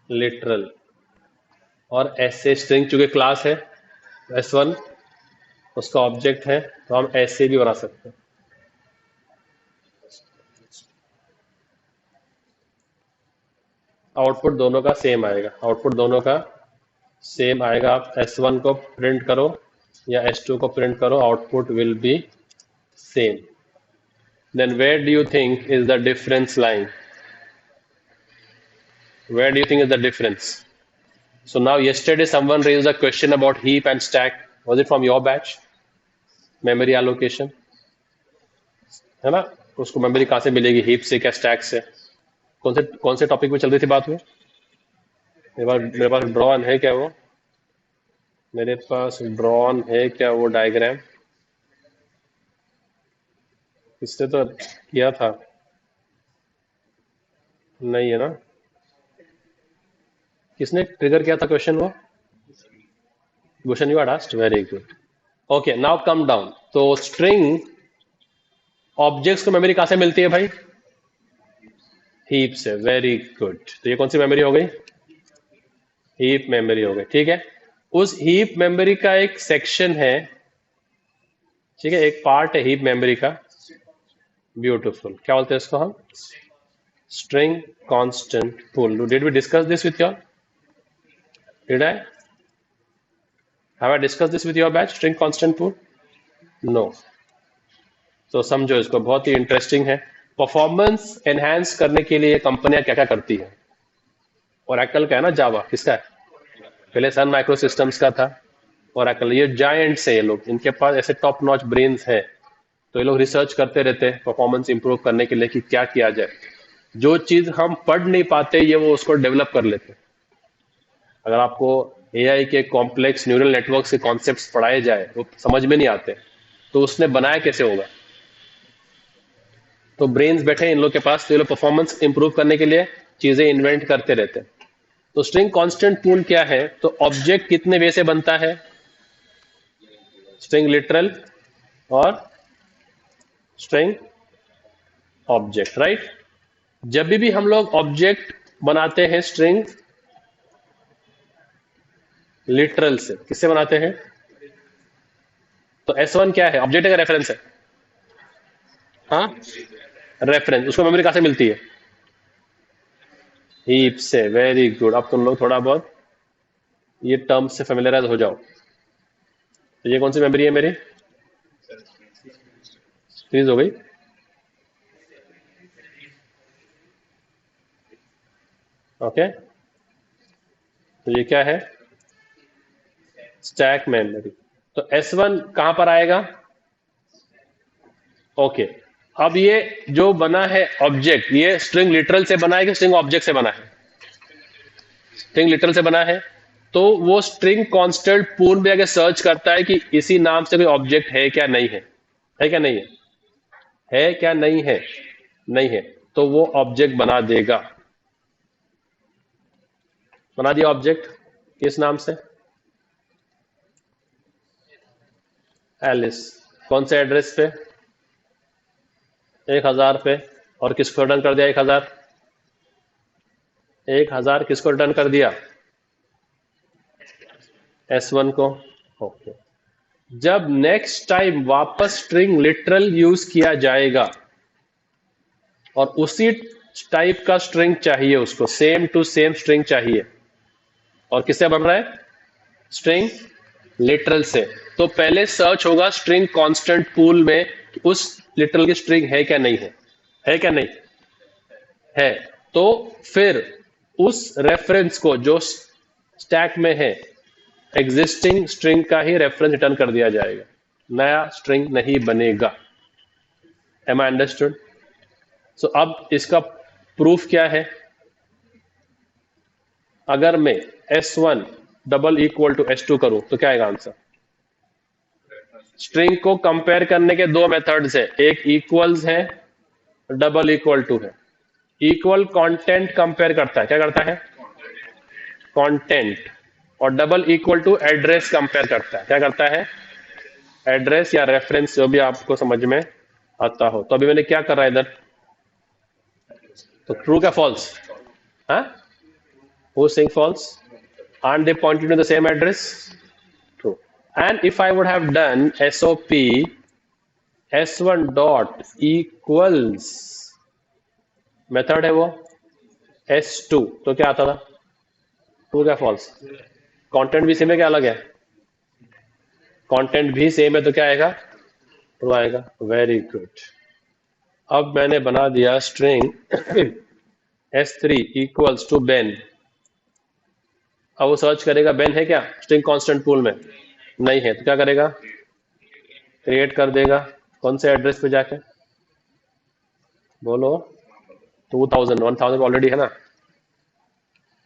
लिटरल। और ऐसे स्ट्रिंग चूंकि क्लास है S1, उसका ऑब्जेक्ट है, तो हम ऐसे भी बना सकते हैं। आउटपुट दोनों का सेम आएगा, आउटपुट दोनों का सेम आएगा। आप S1 को प्रिंट करो या S2 को प्रिंट करो, output will be same. Then where do you think is the difference lying? Where do you think is the difference? So now yesterday someone raised a question about heap and stack. Was it from your batch? Memory allocation, है ना, उसको memory कहाँ से मिलेगी, heap से क्या stack से, कौन से टॉपिक पे चल रही थी बात में, मेरे पास ड्रॉन है क्या वो, मेरे पास ड्रॉन है क्या वो डायग्राम, किसने तो किया था, नहीं है ना, किसने ट्रिगर किया था क्वेश्चन वो, question you are asked, very good. Okay, now come down. तो स्ट्रिंग ऑब्जेक्ट्स को मेमोरी कहाँ से मिलती है भाई, हीप से, वेरी गुड। तो ये कौन सी मेमोरी हो गई, हीप मेमोरी हो गई, ठीक है। उस हीप मेमोरी का एक सेक्शन है, ठीक है, एक पार्ट है हीप मेमोरी का, ब्यूटिफुल, क्या बोलते हैं इसको हम? String constant pool. Did we discuss this with your? Did I have I discuss this with your batch, string constant pool? No. तो समझो इसको, बहुत ही इंटरेस्टिंग है. परफॉर्मेंस एनहांस करने के लिए कंपनियां क्या क्या करती है. ओरेकल का है ना, जावा किसका है? पहले सन माइक्रो सिस्टम्स का था. ओरेकल, ये जायंट्स है ये लोग, इनके पास ऐसे टॉप नॉच ब्रेन्स है. तो ये लोग रिसर्च करते रहते हैं परफॉर्मेंस इंप्रूव करने के लिए कि क्या किया जाए. जो चीज हम पढ़ नहीं पाते ये वो उसको डेवलप कर लेते हैं. अगर आपको एआई के कॉम्प्लेक्स न्यूरल नेटवर्क के कॉन्सेप्ट्स पढ़ाए जाए वो समझ में नहीं आते, तो उसने बनाया कैसे होगा. तो ब्रेन्स बैठे हैं इन लोग के पास, तो ये लोग परफॉर्मेंस इंप्रूव करने के लिए चीजें इन्वेंट करते रहते हैं. तो स्ट्रिंग कांस्टेंट पूल क्या है? तो ऑब्जेक्ट कितने वे से बनता है? स्ट्रिंग लिटरल और स्ट्रिंग ऑब्जेक्ट, राइट. जब भी हम लोग ऑब्जेक्ट बनाते हैं स्ट्रिंग लिटरल से, किससे बनाते हैं? तो S1 क्या है? ऑब्जेक्ट का रेफरेंस है. हाँ, रेफरेंस. उसको मेमोरी कहाँ से मिलती है? हीप से. Very good. अब तुम लोग थोड़ा बहुत ये टर्म से फेमिलियराइज हो जाओ. तो ये कौन सी मेमोरी है मेरी? सीरीज हो गई. ओके. तो ये क्या है? Stack memory. तो S1 कहां पर आएगा? ओके. अब ये जो बना है ऑब्जेक्ट, ये स्ट्रिंग लिटरल से बना है कि स्ट्रिंग ऑब्जेक्ट से बना है? स्ट्रिंग लिटरल से बना है. तो वो स्ट्रिंग कांस्टेंट पूल में आके सर्च करता है कि इसी नाम से कोई ऑब्जेक्ट है क्या नहीं है. है क्या नहीं है? है क्या नहीं है? नहीं है. तो वो ऑब्जेक्ट बना देगा. बना दिया ऑब्जेक्ट. किस नाम से? एलिस. कौन से एड्रेस पे? 1000 पे. और किसको रिटर्न कर दिया? 1000. 1000 किसको रिटर्न कर दिया? S1 को. ओके. जब नेक्स्ट टाइम वापस स्ट्रिंग लिटरल यूज किया जाएगा और उसी टाइप का स्ट्रिंग चाहिए उसको, सेम टू सेम स्ट्रिंग चाहिए, और किससे बन रहा है? स्ट्रिंग लिटरल से. तो पहले सर्च होगा स्ट्रिंग कांस्टेंट पूल में कि उस लिटरल की स्ट्रिंग है क्या नहीं है. है क्या नहीं है? तो फिर उस रेफरेंस को जो स्टैक में है, एग्जिस्टिंग स्ट्रिंग का ही रेफरेंस रिटर्न कर दिया जाएगा. नया स्ट्रिंग नहीं बनेगा. M I understood? सो अब इसका प्रूफ क्या है? अगर मैं S1 double equal to S2 करूं तो क्या आएगा आंसर? स्ट्रिंग को कंपेयर करने के दो मेथड्स है, एक इक्वल्स है, डबल इक्वल टू है. इक्वल कंटेंट कंपेयर करता है. क्या करता है? कंटेंट. और double equal to address compare करता है. क्या करता है? एड्रेस या रेफरेंस, जो भी आपको समझ में आता हो. तो अभी मैंने क्या कर रहा है इधर? तो ट्रू क्या फॉल्स? हाँ, who's saying false? Aren't they pointing to the same address? True. And if I would have done SOP S1 dot equals method है वो S2, तो क्या आता था? ट्रू क्या फॉल्स? कंटेंट भी सेम है, क्या अलग है? कंटेंट भी सेम है, तो क्या आएगा? ट्रू आएगा. Very good. अब मैंने बना दिया string S3 equals to Ben. अब वो सर्च करेगा बेन है क्या स्ट्रिंग कांस्टेंट पूल में? नहीं है. तो क्या करेगा? क्रिएट कर देगा. कौन से एड्रेस पे जाके? बोलो. 2000 1000 ऑलरेडी है ना,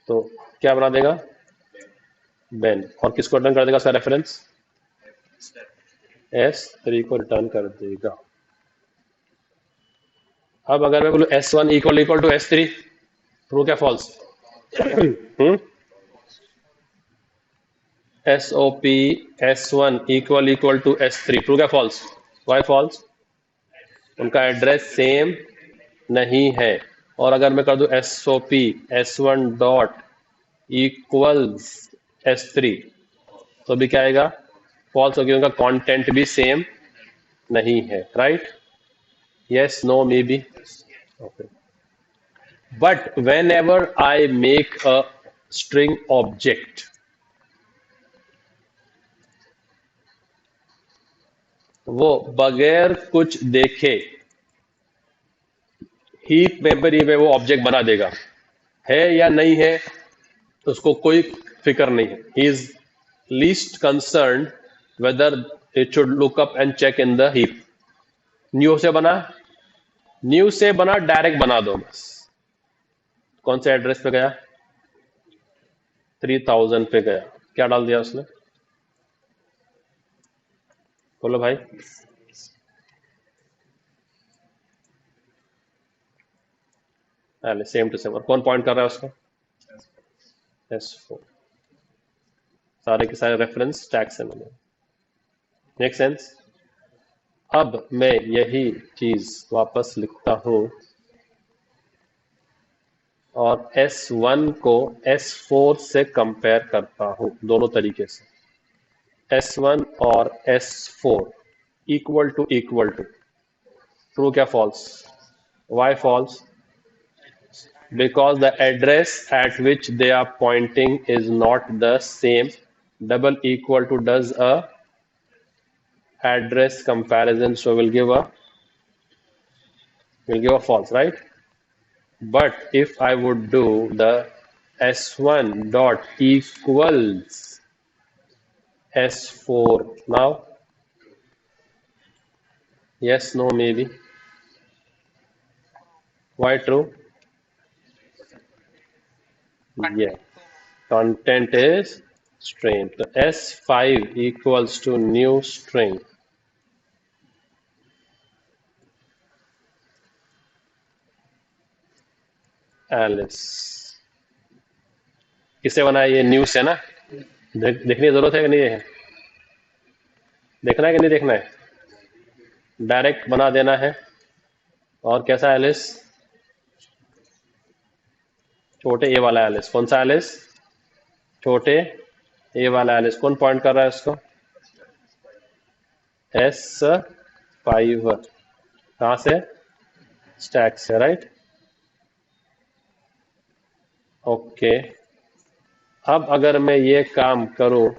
तो क्या बना देगा? बेन. और किसको रिटर्न कर देगा उसका रेफरेंस? S3 को रिटर्न कर देगा. अब अगर मैं बोलूं S1 equal to S3, true क्या false? SOP S1 equal to S3, true क्या फॉल्स? Why false? उनका एड्रेस सेम नहीं है. और अगर मैं कर दूं SOP S1 dot equals S3, तो भी क्या आएगा? फॉल्स, क्योंकि उनका कंटेंट भी सेम नहीं है. Right. yes, no, maybe. Okay. But whenever I make a string object, वो बगैर कुछ देखे हीप मेमोरी में वो ऑब्जेक्ट बना देगा, है या नहीं है उसको कोई फिक्र नहीं है. He is least concern whether it should look up and check in the heap. New से बना डायरेक्ट बना दो बस. कौन से एड्रेस पे गया? 3000 पे गया. क्या डाल दिया उसने? बोलो भाई. पहले सेम टू सेम. और कौन पॉइंट कर रहा है उसको? S4. सारे के सारे रेफरेंस टैग से मिले. Make sense? अब मैं यही चीज वापस लिखता हूं और S1 को S4 से कंपेयर करता हूं दोनों तरीके से. S1 और S4 इक्वल टू ट्रू क्या false? Why false? Because the address at which they are pointing is not the same. Double equal to does a address comparison, so we'll give a false, right? But if I would do the S1 dot equals S4 now, yes, no, maybe. Why true? Yeah, content is string. So S5 equals to new string. Alice. किससे बना है ये? New से ना. देखने की जरूरत है कि नहीं है? देखना है कि नहीं देखना है? डायरेक्ट बना देना है. और कैसा एलिस? छोटे ए वाला एलिस. कौन सा एलिस? छोटे ए वाला एलिस. कौन पॉइंट कर रहा है उसको? S5. कहां से? स्टैक से, राइट? ओके. अब अगर मैं ये काम करूं,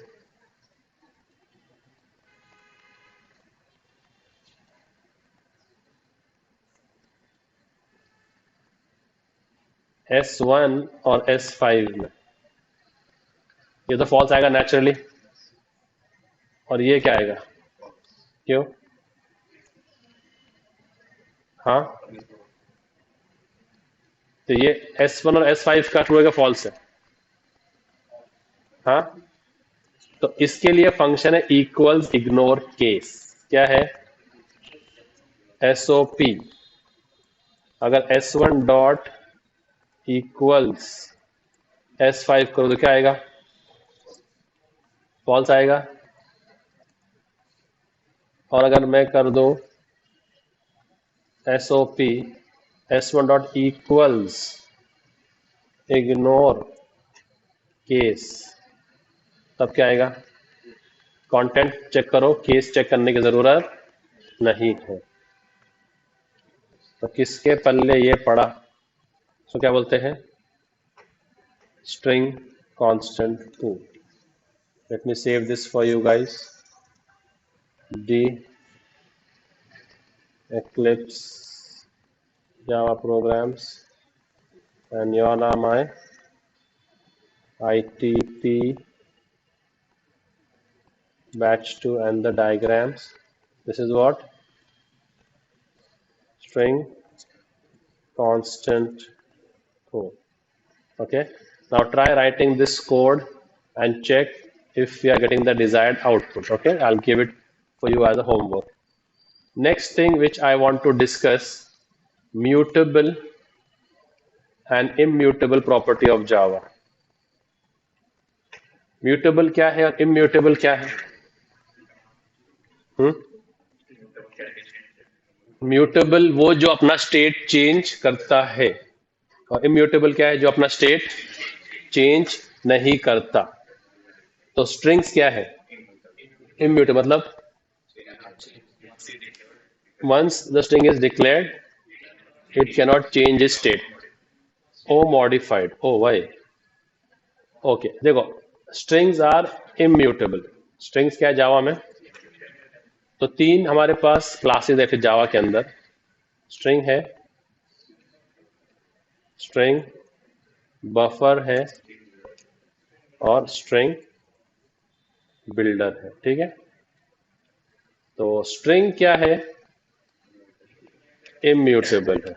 S1 और S5 में, ये तो फॉल्स आएगा नेचुरली. और ये क्या आएगा? क्यों? हाँ, तो ये S1 और S5 का ट्रू है कि फॉल्स है? हाँ, तो इसके लिए फंक्शन है इक्वल्स इग्नोर केस. क्या है? SOP. अगर S1 डॉट इक्वल्स S5 करो तो क्या आएगा? फॉल्स आएगा. और अगर मैं कर दूं SOP S1 dot equals ignore case, तब क्या आएगा? कंटेंट चेक करो, केस चेक करने की जरूरत नहीं है. तो किसके पल्ले ये पड़ा? तो क्या बोलते हैं? string constant 2. Let me save this for you guys. D Eclipse Java programs, and you all are my ITP batch 2 and the diagrams. This is what? String constant 2. Okay, now try writing this code and check if we are getting the desired output. Okay, I'll give it for you as a homework. Next thing which I want to discuss, mutable and immutable property of Java. Mutable क्या है और immutable क्या है? Mutable वो जो अपना state change करता है, और इम्यूटेबल क्या है? जो अपना स्टेट चेंज नहीं करता. तो स्ट्रिंग्स क्या है? इम्यूटेबल मतलब once the string is declared, it cannot change its state. O modified. Oh, why? Okay देखो, स्ट्रिंग्स आर इम्यूटेबल। स्ट्रिंग्स क्या है जावा में? तो तीन हमारे पास क्लासेस है फिर जावा के अंदर। स्ट्रिंग है, स्ट्रिंग बफर है, और स्ट्रिंग बिल्डर है। ठीक है, तो स्ट्रिंग क्या है? इम्यूटेबल है।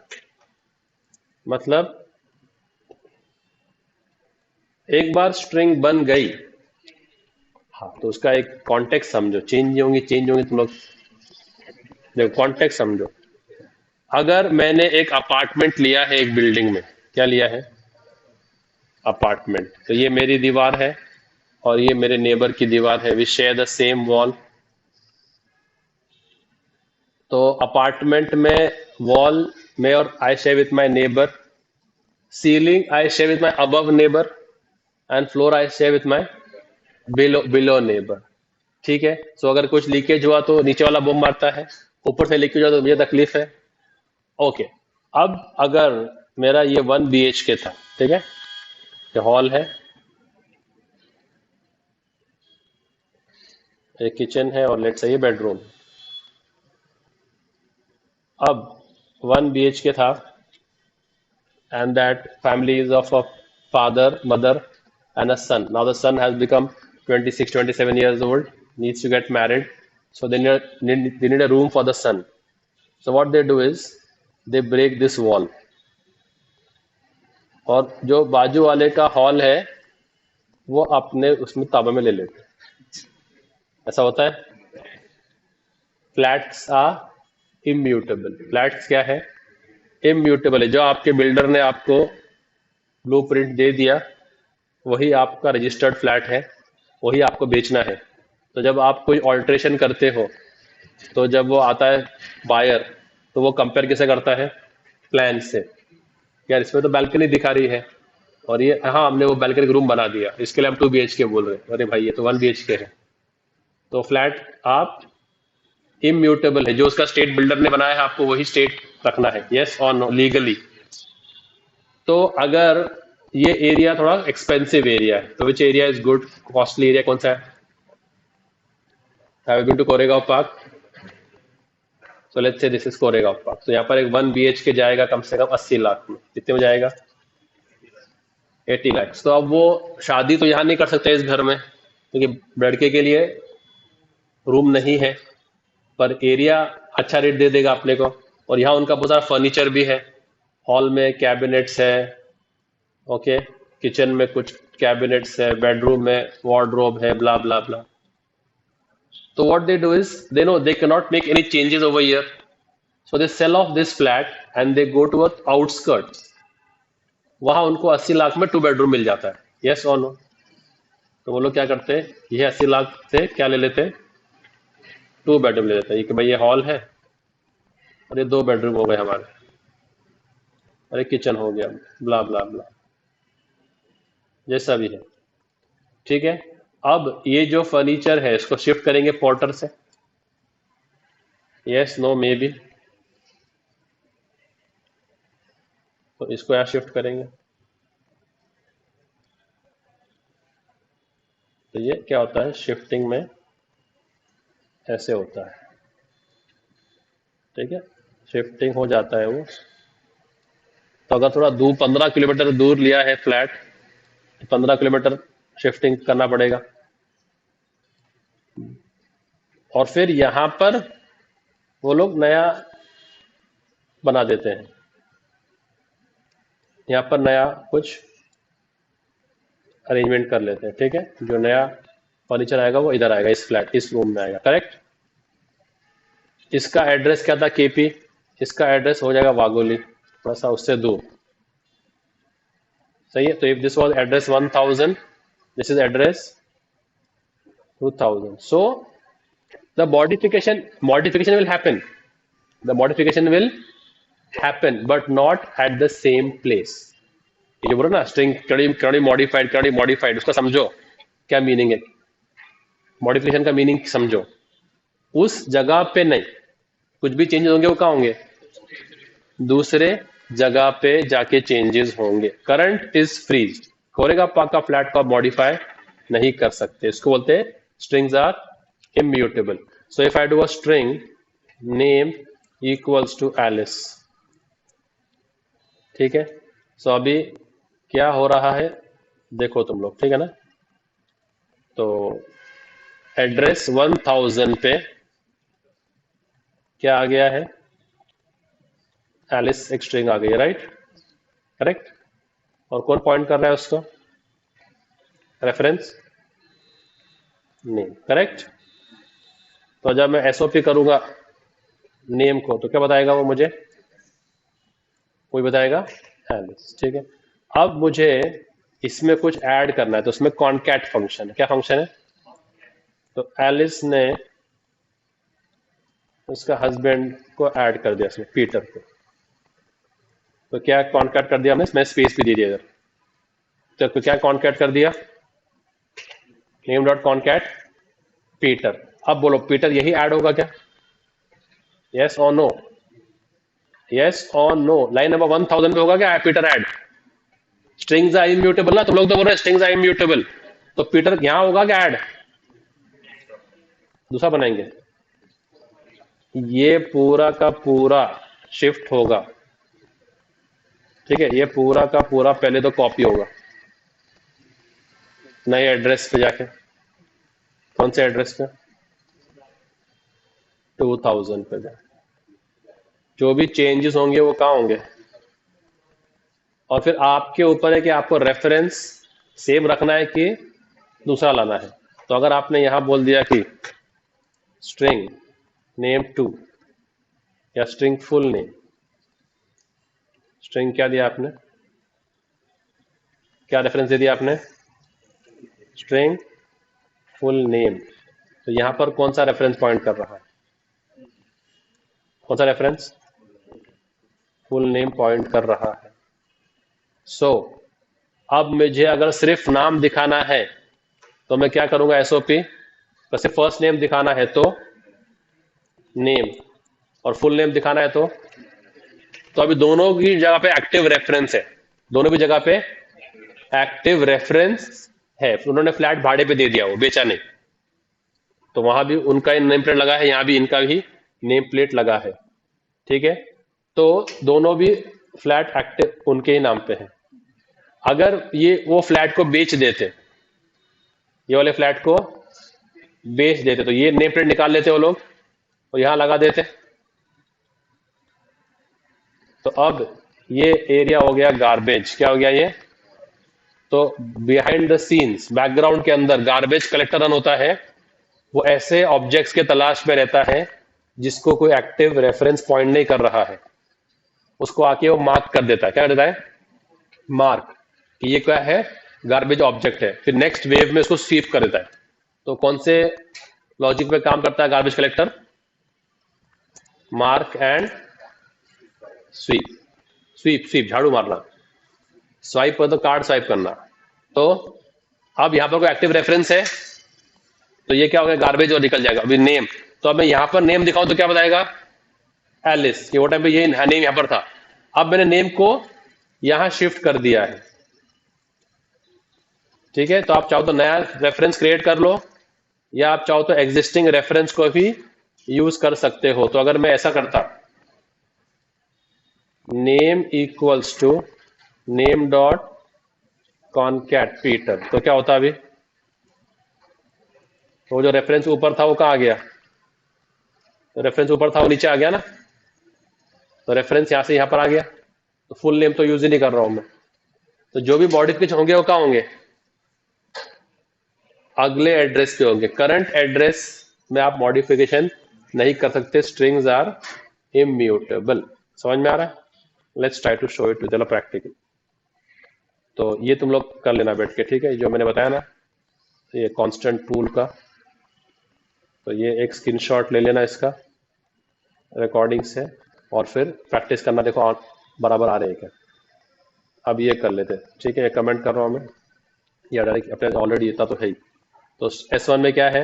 मतलब एक बार स्ट्रिंग बन गई, हाँ, तो उसका एक कॉन्टेक्स्ट समझो। चेंज होंगी तुम लोग। देखो कॉन्टेक्स्ट समझो। अगर मैंने एक अपार्टमेंट लिया है एक बिल्डिंग में, क्या लिया है? अपार्टमेंट। तो ये मेरी दीवार है और ये मेरे नेबर की दीवार है। We share the same wall. तो अपार्टमेंट में वॉल में और I share with my neighbour, ceiling I share with my above neighbour, and floor I share with my below neighbour. ठीक है, सो अगर कुछ लीकेज हुआ तो नीचे वाला बम मारता है, ऊपर से लीकेज हुआ तो मुझे तकलीफ है। ओके, अब अगर मेरा ये 1 BHK था, ठीक है, ये हॉल है, एक किचन है और लेट्स से ये बेडरूम। अब 1 BHK था and that family is of a father, mother and a son. Now the son has become 26, 27 years old, needs to get married. So they need a room for the son. So what they do is they break this wall. और जो बाजू वाले का hall है वो अपने उसमें ताबे में ले लेते हैं। ऐसा होता है। Flats are immutable. फ्लैट्स क्या है? इम्यूटेबल है। जो आपके बिल्डर ने आपको ब्लूप्रिंट दे दिया वही आपका रजिस्टर्ड फ्लैट है, वही आपको बेचना है। तो जब आप कोई ऑल्ट्रेशन करते हो, तो जब वो आता है बायर, तो वो कंपेयर कैसे करता है? प्लान से। यार इसमें तो बालकनी दिखा रही है, और ये हाँ हमने वो बालकनी रूम बना दिया, इसके लिए हम 2 BHK बोल रहे हैं। अरे भाई ये तो 1 BHK है। तो फ्लैट आप इम्यूटेबल है। जो उसका स्टेट बिल्डर ने बनाया है आपको वही स्टेट रखना है। यस और नो, लीगली। तो अगर ये एरिया थोड़ा एक्सपेंसिव एरिया है, तो which area is good? Costly area कौन सा है? Have you been to Koregaon park? So let's say this is Koregaon park. तो यहाँ पर एक 1 BHK जाएगा कम से कम 80 लाख में। कितने में जाएगा? 80 लाख। तो अब वो शादी तो यहाँ नहीं कर सकते इस घर में, क्योंकि लड़के के लिए रूम नहीं है, पर एरिया अच्छा रेट दे देगा अपने को। और यहाँ उनका बहुत सारा फर्नीचर भी है। हॉल में कैबिनेट्स है, ओके, किचन में कुछ कैबिनेट्स है, बेडरूम में वार्डरोब है, ब्ला ब्ला ब्ला। तो what they do is they know they can not make any changes over here, so they sell off this flat and they go to outskirts. वहां उनको 80 लाख में 2 bedroom मिल जाता है। Yes और no? तो वो लोग क्या करते हैं, ये 80 लाख से क्या ले लेते हैं? 2 बेडरूम ले लेते हैं कि भाई ये हॉल है और ये 2 बेडरूम हो गए हमारे, अरे किचन हो गया, ब्ला ब्ला ब्ला, जैसा भी है। ठीक है, अब ये जो फर्नीचर है इसको शिफ्ट करेंगे पोर्टर से। Yes no may be? तो इसको यहाँ शिफ्ट करेंगे। तो ये क्या होता है शिफ्टिंग में? ऐसे होता है। ठीक है, शिफ्टिंग हो जाता है वो। तो अगर थोड़ा दूर 15 किलोमीटर दूर लिया है फ्लैट, तो 15 किलोमीटर शिफ्टिंग करना पड़ेगा। और फिर यहाँ पर वो लोग नया बना देते हैं, यहाँ पर नया कुछ अरेंजमेंट कर लेते हैं। ठीक है, जो नया फर्नीचर आएगा वो इधर आएगा, इस फ्लैट, इस रूम में आएगा। करेक्ट। इसका एड्रेस क्या था? केपी। इसका एड्रेस हो जाएगा वागोली, थोड़ा सा उससे दूर। सही है। तो if this was address 1000, this is address 2000। So the modification will happen. The modification will happen, but not at the same place. ये जो बोलो ना स्ट्रिंग कड़ी मॉडिफाइड, उसका समझो क्या मीनिंग है। मॉडिफिकेशन का मीनिंग समझो। उस जगह पे नहीं, कुछ भी चेंजेस होंगे वो कहाँ होंगे, दूसरे जगह पे जाके चेंजेस होंगे। करंट इज फ्रीज, कोरेगाप्पा का फ्लैट को आप मॉडिफाई नहीं कर सकते, इसको बोलते हैं strings are immutable. So if I do a string name equals to Alice, ठीक है। सो अभी क्या हो रहा है देखो तुम लोग, ठीक है ना। तो एड्रेस 1000 पे क्या आ गया है, एलिस एक स्ट्रिंग आ गई है, राइट, करेक्ट। और कौन पॉइंट कर रहा है उसको, रेफरेंस नेम, करेक्ट। तो जब मैं एसओपी करूंगा नेम को तो क्या बताएगा वो मुझे, कोई बताएगा एलिस, ठीक है। अब मुझे इसमें कुछ ऐड करना है, तो उसमें कॉनकैट फंक्शन है, क्या फंक्शन है, तो एलिस ने उसका हस्बैंड को ऐड कर दिया इसमें, पीटर को। तो क्या कॉनकैट कर दिया हमने, इसमें स्पेस भी दे दिया इधर। तो क्या कॉनकैट कर दिया, नेम डॉट कॉनकैट पीटर। अब बोलो पीटर यही ऐड होगा क्या, यस और नो, यस और नो। लाइन नंबर 1000 पे होगा क्या Peter add, strings are immutable ना, तुम लोग तो बोल रहे स्ट्रिंग्स आर इम्यूटेबल, तो पीटर यहां होगा क्या ऐड, दूसरा बनाएंगे, ये पूरा का पूरा शिफ्ट होगा, ठीक है। ये पूरा का पूरा पहले तो कॉपी होगा नए एड्रेस पे जाके, कौन से एड्रेस पे, 2000 पे जाके जो भी चेंजेस होंगे वो कहाँ होंगे, और फिर आपके ऊपर है कि आपको रेफरेंस सेम रखना है कि दूसरा लाना है। तो अगर आपने यहां बोल दिया कि स्ट्रिंग नेम 2 या स्ट्रिंग फुल नेम, स्ट्रिंग क्या दिया आपने, क्या रेफरेंस दे दिया आपने, स्ट्रिंग फुल नेम, तो यहां पर कौन सा रेफरेंस पॉइंट कर रहा है, कौन सा रेफरेंस, फुल नेम पॉइंट कर रहा है। सो अब मुझे अगर सिर्फ नाम दिखाना है तो मैं क्या करूंगा एसओपी, तो सिर्फ फर्स्ट नेम दिखाना है तो नेम, और फुल नेम दिखाना है तो अभी दोनों की जगह पे एक्टिव रेफरेंस है, दोनों की जगह पे एक्टिव रेफरेंस है। उन्होंने फ्लैट भाड़े पे दे दिया, वो बेचा नहीं, तो वहां भी उनका नेम प्लेट लगा है, यहां भी इनका भी नेम प्लेट लगा है, ठीक है। तो दोनों भी फ्लैट एक्टिव उनके ही नाम पे है। अगर ये वो फ्लैट को बेच देते, ये वाले फ्लैट को बेच देते, तो ये नेम प्लेट निकाल लेते वो लोग और यहां लगा देते, तो अब ये एरिया हो गया गार्बेज, क्या हो गया ये, तो बिहाइंड द सीन्स बैकग्राउंड के अंदर गार्बेज कलेक्टर रन होता है, वो ऐसे ऑब्जेक्ट्स के तलाश में रहता है जिसको कोई एक्टिव रेफरेंस पॉइंट नहीं कर रहा है, उसको आके वो मार्क कर देता है, क्या कर देता है, मार्क, कि ये क्या है, गार्बेज ऑब्जेक्ट है, फिर नेक्स्ट वेव में उसको स्वीप कर देता है। तो कौन से लॉजिक पे काम करता है garbage collector, mark and sweep, sweep sweep झाड़ू मारना, स्वाइप पर तो कार्ड स्वाइप करना। तो अब यहां पर कोई एक्टिव रेफरेंस है तो ये क्या हो गया, गार्बेज और निकल जाएगा। अभी नेम, तो अब मैं यहां पर नेम दिखाऊं तो क्या बताएगा, एलिस, कि वो टाइम पे ये नेम यहां पर था, अब मैंने नेम को यहां शिफ्ट कर दिया है, ठीक है। तो आप चाहो तो नया रेफरेंस क्रिएट कर लो, या आप चाहो तो एग्जिस्टिंग रेफरेंस को भी यूज कर सकते हो। तो अगर मैं ऐसा करता, name equals to name dot concat Peter, तो क्या होता अभी, वो जो रेफरेंस ऊपर था वो कहाँ आ गया, तो रेफरेंस ऊपर था वो नीचे आ गया ना, तो रेफरेंस यहां से यहां पर आ गया, तो फुल नेम तो यूज ही नहीं कर रहा हूं मैं, तो जो भी मॉडिफिकेशन होंगे वो कहाँ होंगे, अगले एड्रेस पे होंगे। करंट एड्रेस में आप मॉडिफिकेशन नहीं कर सकते, स्ट्रिंग्स आर इम्यूटेबल। समझ में आ रहा है, let's try to show it to, चलो प्रैक्टिकल। तो ये तुम लोग कर लेना बैठ के, ठीक है, जो मैंने बताया ना, ये कांस्टेंट टूल का, तो ये एक स्क्रीनशॉट ले लेना इसका रिकॉर्डिंग से, और फिर प्रैक्टिस करना, देखो बराबर आ रहे हैं क्या। अब ये कर लेते, ठीक है, ये कमेंट कर रहा हूँ मैं, या डायरेक्ट अपने ऑलरेडी इतना तो है ही। तो S1 में क्या है,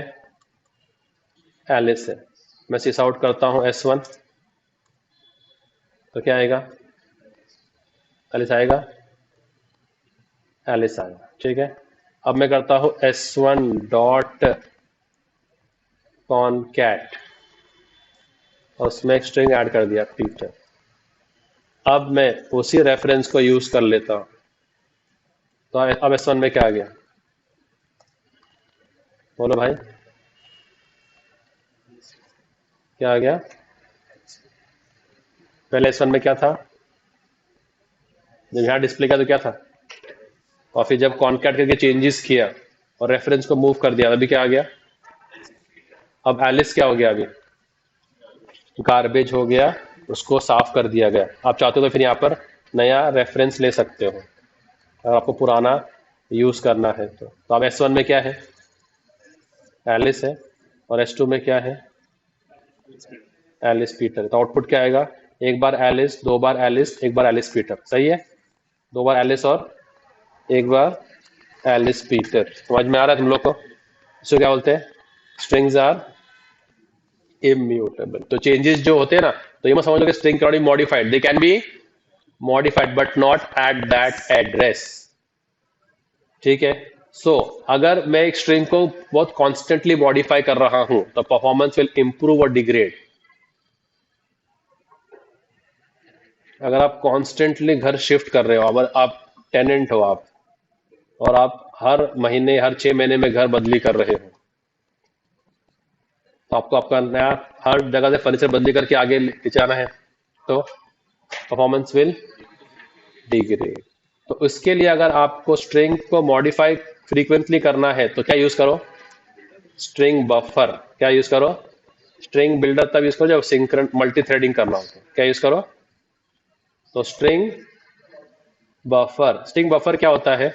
एलिस है, मैं सिस आउट करता हूँ S1, तो क्या आएगा, एलिस आएगा, एलिस आएगा, ठीक है। अब मैं करता हूं s1 डॉट कॉनकैट और उसमें एक स्ट्रिंग ऐड कर दिया पीटर। अब मैं उसी रेफरेंस को यूज कर लेता हूं, तो अब s1 में क्या आ गया, बोलो भाई, क्या आ गया? पहले s1 में क्या था, जब यहाँ डिस्प्ले किया तो क्या था, और फिर जब कॉनकैट करके चेंजेस किया और रेफरेंस को मूव कर दिया, अभी क्या आ गया, अब एलिस क्या हो गया, अभी गार्बेज हो गया, उसको साफ कर दिया गया। आप चाहते हो तो फिर यहाँ पर नया रेफरेंस ले सकते हो अगर आपको पुराना यूज करना है तो अब S1 में क्या है, एलिस है, और S2 में क्या है, एलिस पीटर। तो आउटपुट क्या आएगा, एक बार एलिस, दो बार एलिस, एक बार एलिस पीटर, सही है, दो बार एलिस और एक बार एलिस पीटर। समझ में आ रहा है तुम लोग को? इसको क्या बोलते हैं, स्ट्रिंग्स आर इम्यूटेबल। तो चेंजेस जो होते हैं ना, तो ये मत समझ लो कि string can be modified, they can be modified but not at that address, ठीक है। सो अगर मैं एक स्ट्रिंग को बहुत कॉन्स्टेंटली मॉडिफाई कर रहा हूं तो परफॉर्मेंस विल इंप्रूव और डिग्रेड। अगर आप कॉन्स्टेंटली घर शिफ्ट कर रहे हो, अगर आप टेनेंट हो आप, और आप हर महीने हर 6 महीने में घर बदली कर रहे हो, तो आपको आपका नया हर जगह से फर्नीचर बदली करके आगे ले जाना है, तो परफॉर्मेंस विल डिग्रेड। तो उसके लिए अगर आपको स्ट्रिंग को मॉडिफाई फ्रीक्वेंटली करना है तो क्या यूज करो, स्ट्रिंग बफर। क्या यूज करो, स्ट्रिंग बिल्डर तब यूज करो जब सिंक्रोन मल्टी थ्रेडिंग करना हो, तो क्या यूज करो, तो स्ट्रिंग बफर। स्ट्रिंग बफर क्या होता है,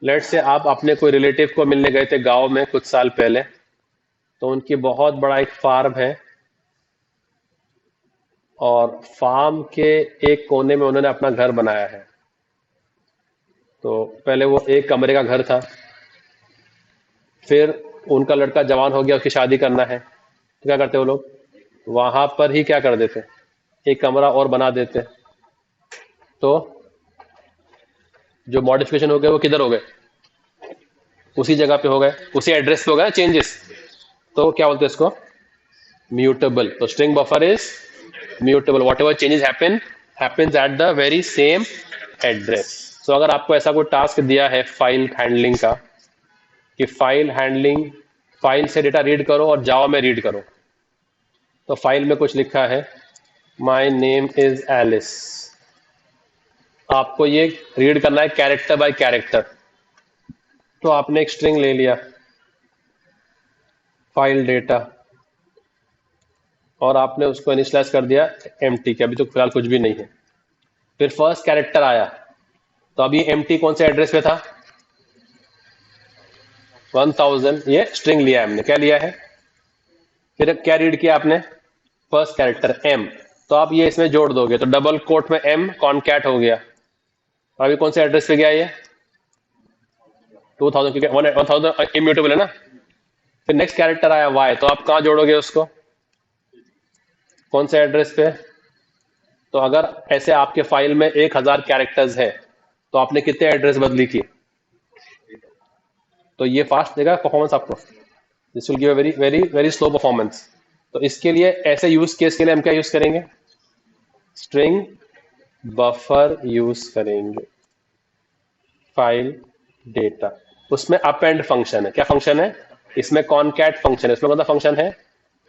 लेट से आप अपने कोई रिलेटिव को मिलने गए थे गांव में कुछ साल पहले, तो उनकी बहुत बड़ा एक फार्म है, और फार्म के एक कोने में उन्होंने अपना घर बनाया है। तो पहले वो एक कमरे का घर था, फिर उनका लड़का जवान हो गया, उसकी शादी करना है, तो क्या करते वो लोग, वहां पर ही क्या कर देते, एक कमरा और बना देते। तो जो मॉडिफिकेशन हो गए वो किधर हो गए, उसी जगह पे हो गए, उसी एड्रेस पे हो गए चेंजेस। तो क्या बोलते हैं इसको, म्यूटेबल। तो string buffer is mutable, whatever changes happens at the very same address. So अगर आपको ऐसा कोई टास्क दिया है फाइल हैंडलिंग का, कि फाइल हैंडलिंग, फाइल से डेटा रीड करो और जावा में रीड करो, तो फाइल में कुछ लिखा है, माई नेम इज एलिस, आपको ये रीड करना है कैरेक्टर बाय कैरेक्टर। तो आपने एक स्ट्रिंग ले लिया, फाइल डेटा, और आपने उसको इनिशियलाइज कर दिया एम्प्टी के, अभी तो फिलहाल कुछ भी नहीं है। फिर फर्स्ट कैरेक्टर आया, तो अभी एम्प्टी कौन से एड्रेस पे था, 1000, ये स्ट्रिंग लिया है हमने, क्या लिया है, फिर क्या रीड किया आपने, फर्स्ट कैरेक्टर एम, तो आप ये इसमें जोड़ दोगे तो डबल कोट में एम कॉनकैट हो गया। अभी कौन से एड्रेस पे गया ये, 2000, क्योंकि 1000 इम्यूटेबल है ना। फिर नेक्स्ट कैरेक्टर आया वाई, तो आप कहाँ जोड़ोगे उसको, कौन से एड्रेस पे। तो अगर ऐसे आपके फाइल में 1000 कैरेक्टर्स है, तो आपने कितने एड्रेस बदली की, तो ये फास्ट देगा परफॉर्मेंस आपको, this will give a very very very slow performance. तो इसके लिए ऐसे यूज केस के लिए हम क्या यूज करेंगे, स्ट्रिंग बफर यूज करेंगे, फाइल डेटा, उसमें अपेंड फंक्शन है। क्या फंक्शन है, इसमें कॉनकैट फंक्शन है, इसमें कौन सा फंक्शन है,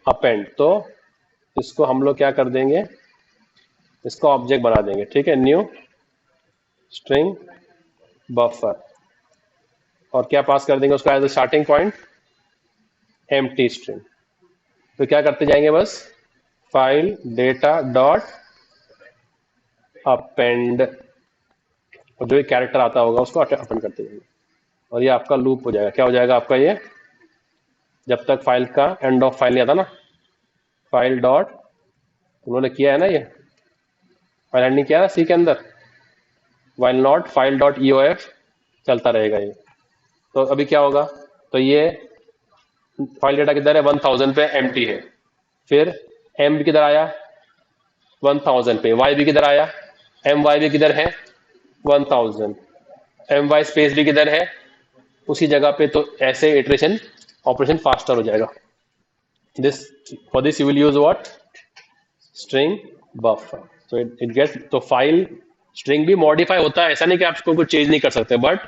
अपेंड। तो इसको हम लोग क्या कर देंगे, इसको ऑब्जेक्ट बना देंगे, ठीक है, न्यू स्ट्रिंग बफर, और क्या पास कर देंगे उसको as a starting point, empty string. तो क्या करते जाएंगे, बस फाइल डेटा डॉट अपेंड, और जो कैरेक्टर आता होगा उसको अपेंड करते जाएंगे, और ये आपका लूप हो जाएगा। क्या हो जाएगा आपका ये, जब तक फाइल का एंड ऑफ फाइल नहीं आता ना, फाइल डॉट, उन्होंने किया है ना, ये फाइल हैंडलिंग किया है ना सी के अंदर, while not file dot EOF, चलता रहेगा ये। तो अभी क्या होगा, तो ये फाइल डेटा किधर है, 1000 पे एम्प्टी है, फिर एम किधर आया, 1000 पे, वाई भी किधर आया, एम वाई भी किधर है 1000, एम वाई स्पेस भी किधर है उसी जगह पे, तो ऐसे इटरेशन ऑपरेशन फास्टर हो जाएगा। This for this you will use what, string buffer. So it gets, तो फाइल स्ट्रिंग भी मॉडिफाई होता है, ऐसा नहीं कि आप इसको कुछ चेंज नहीं कर सकते, बट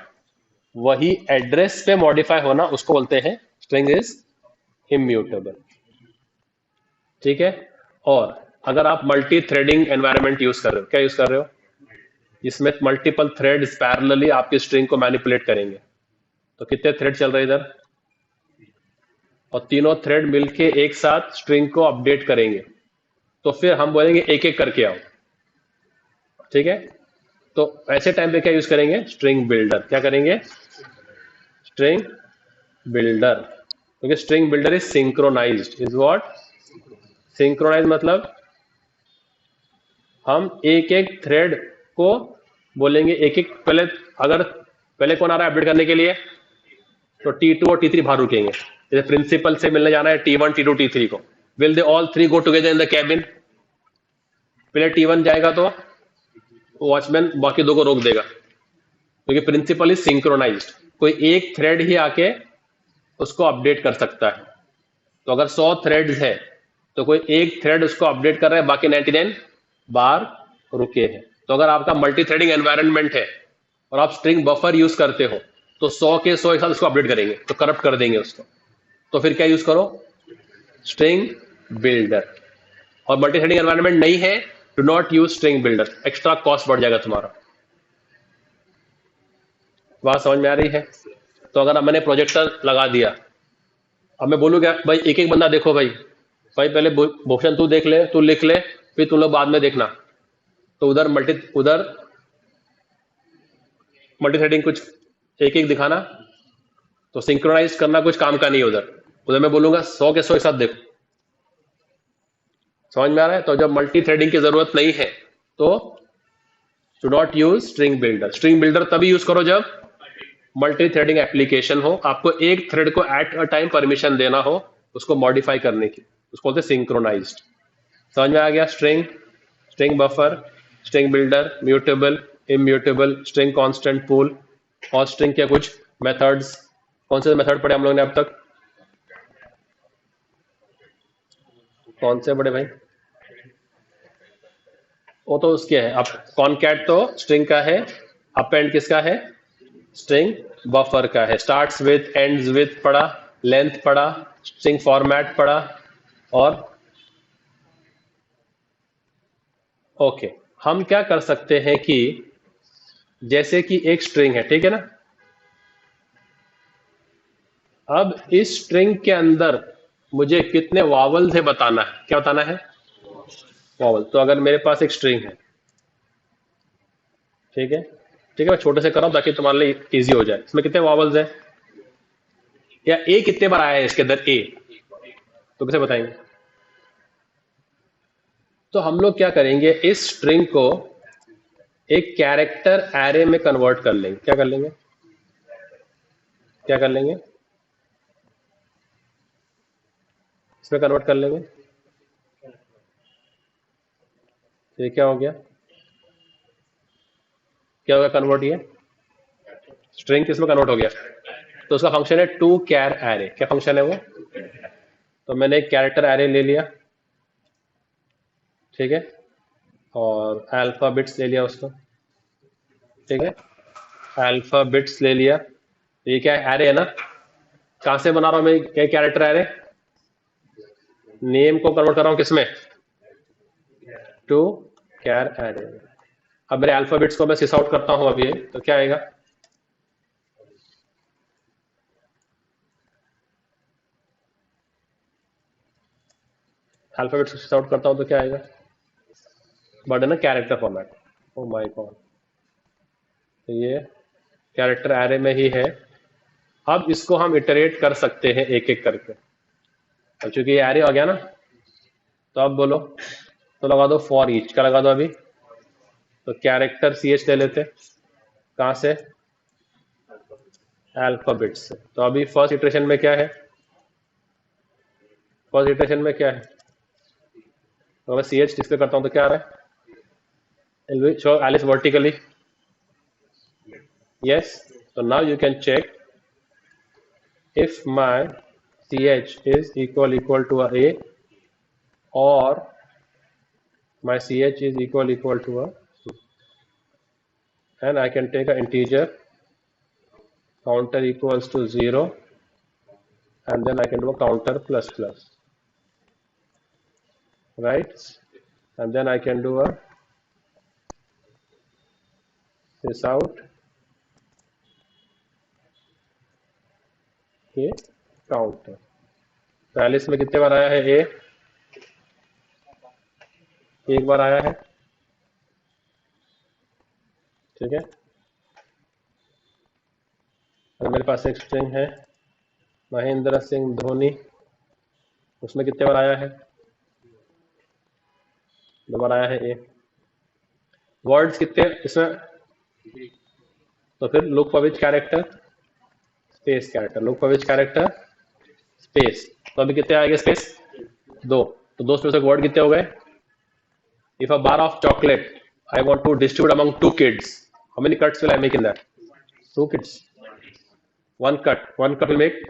वही एड्रेस पे मॉडिफाई होना उसको बोलते हैं स्ट्रिंग इज इम्यूटेबल। ठीक है। और अगर आप मल्टी थ्रेडिंग एनवायरनमेंट यूज कर रहे हो, क्या यूज कर रहे हो, जिसमें मल्टीपल थ्रेड्स पैरेलली आपकी स्ट्रिंग को मैनिपुलेट करेंगे, तो कितने थ्रेड चल रहे हैं इधर, और तीनों थ्रेड मिलके एक साथ स्ट्रिंग को अपडेट करेंगे, तो फिर हम बोलेंगे एक एक करके आओ। ठीक है। तो ऐसे टाइम पे क्या यूज करेंगे, स्ट्रिंग बिल्डर। क्या करेंगे, स्ट्रिंग बिल्डर, क्योंकि string builder is synchronised. Is what, synchronise मतलब हम एक एक थ्रेड को बोलेंगे एक एक, पहले अगर पहले कौन आ रहा है अपडेट करने के लिए, तो T2 और T3 बाहर रुकेंगे। जैसे प्रिंसिपल से मिलने जाना है T1 T2 T3 को, will they all three go together in the cabin, पहले T1 जाएगा तो वॉचमैन बाकी दो को रोक देगा, क्योंकि प्रिंसिपल इज सिंक्रोनाइज्ड, कोई एक थ्रेड ही आके उसको अपडेट कर सकता है। तो अगर 100 थ्रेड्स है तो कोई एक थ्रेड उसको अपडेट कर रहा है, बाकी 99 बाहर रुके हैं। तो अगर आपका मल्टी थ्रेडिंग एनवायरनमेंट है और आप स्ट्रिंग बफर यूज करते हो, तो 100 के 100 एक साथ उसको अपडेट करेंगे, तो करप्ट कर देंगे उसको। तो फिर क्या यूज करो, स्ट्रिंग बिल्डर। और मल्टी थ्रेडिंग एनवायरनमेंट नहीं है, do not use string builder, extra cost बढ़ जाएगा तुम्हारा। बात समझ में आ रही है। तो अगर अब मैंने प्रोजेक्टर लगा दिया, अब मैं बोलूँ क्या भाई, एक एक बंदा देखो भाई, भाई पहले भूषण तू देख ले, तू लिख ले, फिर तुम लोग बाद में देखना। तो उधर मल्टी थ्रेडिंग कुछ एक एक दिखाना, तो सिंक्रोनाइज करना कुछ काम का नहीं है उधर। उधर मैं बोलूंगा 100 के 100 एक साथ देखो। समझ में आ रहा है। तो जब मल्टी थ्रेडिंग की जरूरत नहीं है तो do not use string builder. String builder तभी यूज करो जब मल्टी थ्रेडिंग एप्लीकेशन हो, आपको एक थ्रेड को एट अ टाइम परमिशन देना हो उसको मॉडिफाई करने की, उसको बोलते हैं सिंक्रोनाइज्ड। समझ में आ गया। String, string buffer, string builder, mutable, immutable, string constant pool, और स्ट्रिंग के कुछ मेथड्स। कौन से मेथड पढ़े हम लोग ने अब तक, कौन से बड़े भाई, वो तो उसके है। अब कॉनकैट तो स्ट्रिंग का है, अपेंड किसका है, स्ट्रिंग बफर का है। स्टार्ट्स विथ, एंड्स विथ पढ़ा, लेंथ पढ़ा, स्ट्रिंग फॉर्मेट पढ़ा, और ओके। हम क्या कर सकते हैं कि जैसे कि एक स्ट्रिंग है, ठीक है ना, अब इस स्ट्रिंग के अंदर मुझे कितने वावल्स है बताना है। क्या बताना है, वावल। तो अगर मेरे पास एक स्ट्रिंग है, ठीक है, ठीक है, मैं छोटे से कर रहा हूं ताकि तुम्हारे लिए इजी हो जाए। इसमें कितने वावल्स है, या ए कितने बार आया है इसके अंदर ए, तो कैसे बताएंगे। तो हम लोग क्या करेंगे, इस स्ट्रिंग को एक कैरेक्टर एरे में कन्वर्ट कर लेंगे। क्या कर लेंगे, क्या कर लेंगे, इसमें कन्वर्ट कर लेंगे। तो ये क्या हो गया, क्या होगा कन्वर्ट, ये स्ट्रिंग किसमें कन्वर्ट हो गया, तो उसका फंक्शन है टू कैर एरे। क्या फंक्शन है वो, तो मैंने एक कैरेक्टर एरे ले लिया, ठीक है, और अल्फा बिट्स ले लिया उसको, ठीक है, अल्फा बिट्स ले लिया। तो ये क्या एरे है ना, कहां से बना रहा हूं मैं, क्या कैरेक्टर एरे, नेम को कन्वर्ट कर रहा हूं किसमें, टू कैर एरे। अब मेरे अल्फाबेट्स को मैं सिस आउट करता हूं अभी, तो क्या आएगा, अल्फाबेट्स को सिस आउट करता हूं तो क्या आएगा, बट है ना character format. Oh my God, तो ये कैरेक्टर एरे में ही है। अब इसको हम इटरेट कर सकते हैं एक एक करके। अब चूंकि ये एरे हो गया ना, तो अब बोलो, तो लगा दो फॉर ईच। क्या लगा दो अभी, तो कैरेक्टर सी एच ले लेते, कहां से, अल्फाबेट से। तो अभी फर्स्ट इटरेशन में क्या है, फर्स्ट इटरेशन में क्या है, तो मैं सी एच डिस्प्ले करता हूँ तो क्या आ रहा है? Show Alice vertically, yes. So now you can check if my ch is equal to a or my ch is equal to a, and I can take an integer counter equals to 0, and then I can do a counter plus plus, right? And then I can do a this out a counter. तो Alice में कितने बार आया है? ए एक बार आया है, ठीक है। और मेरे पास एक स्ट्रिंग है महेंद्र सिंह धोनी, उसमें कितने बार आया है? 2 बार आया है ए। वर्ड्स कितने इसमें? तो फिर look for which character? Space character, look for which character? Space. तो अभी कितने आएंगे स्पेस? 2। तो 2 स्पेस वर्ड कितने हो गए? If a bar of chocolate I want to distribute among 2 kids, how many cuts will I make in that? 2 kids, 1 cut will make.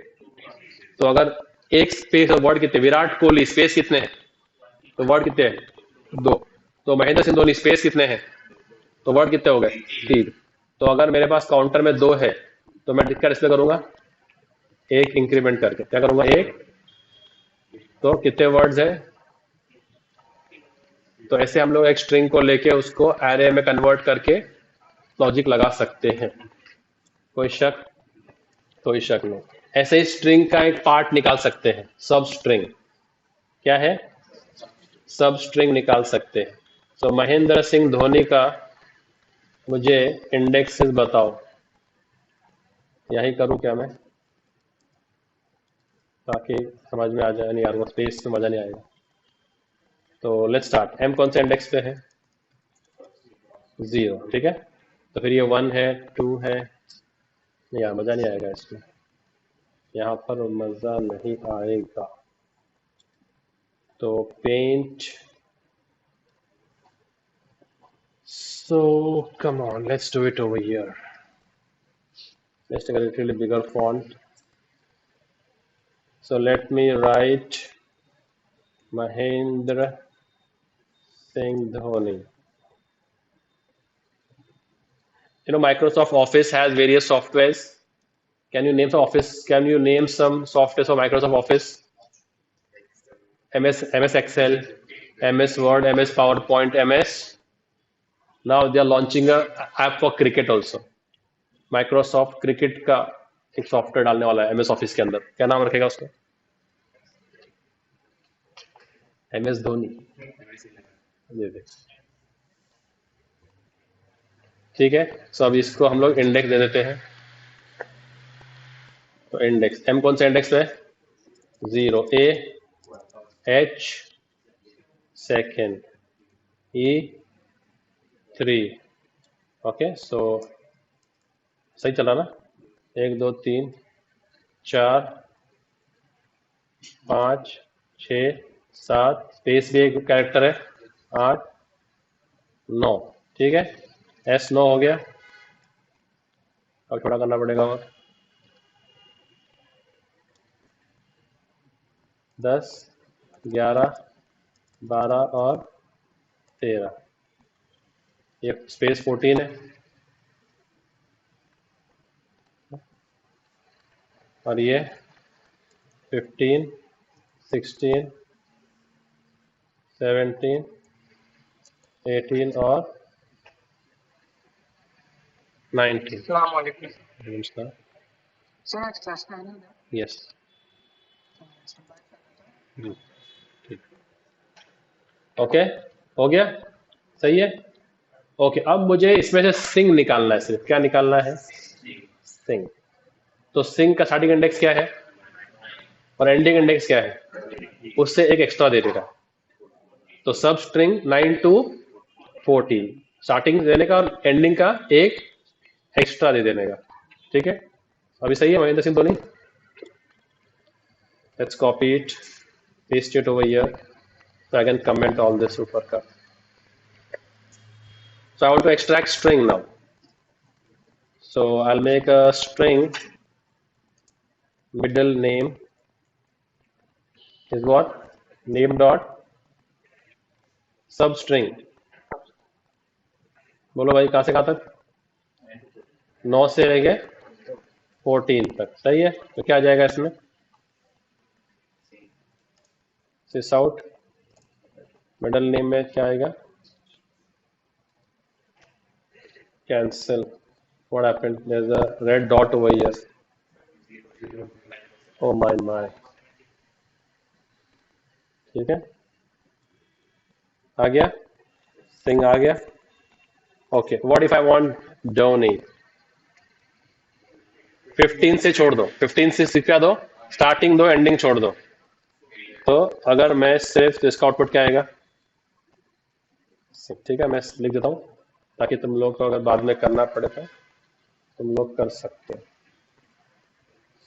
तो अगर एक स्पेस और वर्ड कितने? विराट कोहली स्पेस कितने हैं? तो वर्ड कितने हैं? 2। तो महेंद्र सिंह धोनी स्पेस कितने हैं? तो वर्ड कितने हो गए? 3। तो अगर मेरे पास काउंटर में 2 है तो मैं क्या डिस्प्ले करूंगा? 1 इंक्रीमेंट करके। क्या करूंगा? 1। तो कितने वर्ड्स है? तो ऐसे हम लोग एक स्ट्रिंग को लेके उसको एरे में कन्वर्ट करके लॉजिक लगा सकते हैं। कोई शक? कोई शक नहीं। ऐसे ही स्ट्रिंग का एक पार्ट निकाल सकते हैं, सब स्ट्रिंग। क्या है? सब स्ट्रिंग निकाल सकते हैं। तो महेंद्र सिंह धोनी का मुझे इंडेक्सेस बताओ। यही करूं क्या मैं, ताकि समझ में आ जाए? नहीं यार, वो स्पेस में मजा नहीं आएगा। तो लेट्स स्टार्ट। एम कौन से इंडेक्स पे है? 0, ठीक है। तो फिर ये 1 है, 2 है। नहीं यार, मजा नहीं आएगा इसमें, यहाँ पर मजा नहीं आएगा। तो paint, so come on, let's do it over here. Let's take a little bigger font. So let me write Mahendra Singh Dhoni. You know, Microsoft Office has various softwares. Can you name some office? Can you name some softwares for Microsoft Office? MS Excel, MS Word, MS PowerPoint, MS. Now they are launching a app for cricket also. Microsoft cricket का एक software डालने वाला है MS office के अंदर। क्या नाम रखेगा उसका? MS धोनी। ठीक है। सो अब इसको हम लोग इंडेक्स दे देते हैं। तो इंडेक्स M कौन सा इंडेक्स है? 0, A, H, second, E, 3। Okay, so सही चला ना? 1 2 3 4 5 6 7, स्पेस भी एक कैरेक्टर है, 8 9। ठीक है, S 9 हो गया। अब थोड़ा करना पड़ेगा और 10 11 12 और 13। ये स्पेस 14 है और ये 15 16 17 18 और 19। नमस्कार। यस, ठीक। ओके, हो गया? सही है। ओके, अब मुझे इसमें से सिंग निकालना है। सिर्फ क्या निकालना है? सिंग। तो सिंग का स्टार्टिंग इंडेक्स क्या है और एंडिंग इंडेक्स क्या है? उससे एक एक्स्ट्रा दे देगा। तो सब स्ट्रिंग 9 to 14 स्टार्टिंग देने का और एंडिंग का एक एक्स्ट्रा दे देने का। ठीक है, अभी सही है Mahendra Singh Dhoni? Let's copy it, paste it over here. So I can comment all this supercut. So I want to extract string now. So I'll make a string. Middle name is what? Name dot substring. बोलो भाई कहाँ से कहाँ तक? 9 से लेके 14 तक, सही है। तो क्या आ जाएगा इसमें? सिस आउट। मिडल नेम में क्या आएगा? Cancel. What happened? There is a red dot over here. Oh my. ठीक है, आ गया, सिंग आ गया। Okay, what if I want donate? 15 से छोड़ दो, 15 से सिखा दो, स्टार्टिंग दो, एंडिंग छोड़ दो। तो अगर मैं सिर्फ, तो इसका आउटपुट क्या आएगा? ठीक है, मैं लिख देता हूँ ताकि तुम लोग को अगर बाद में करना पड़े तो तुम लोग कर सकते हो।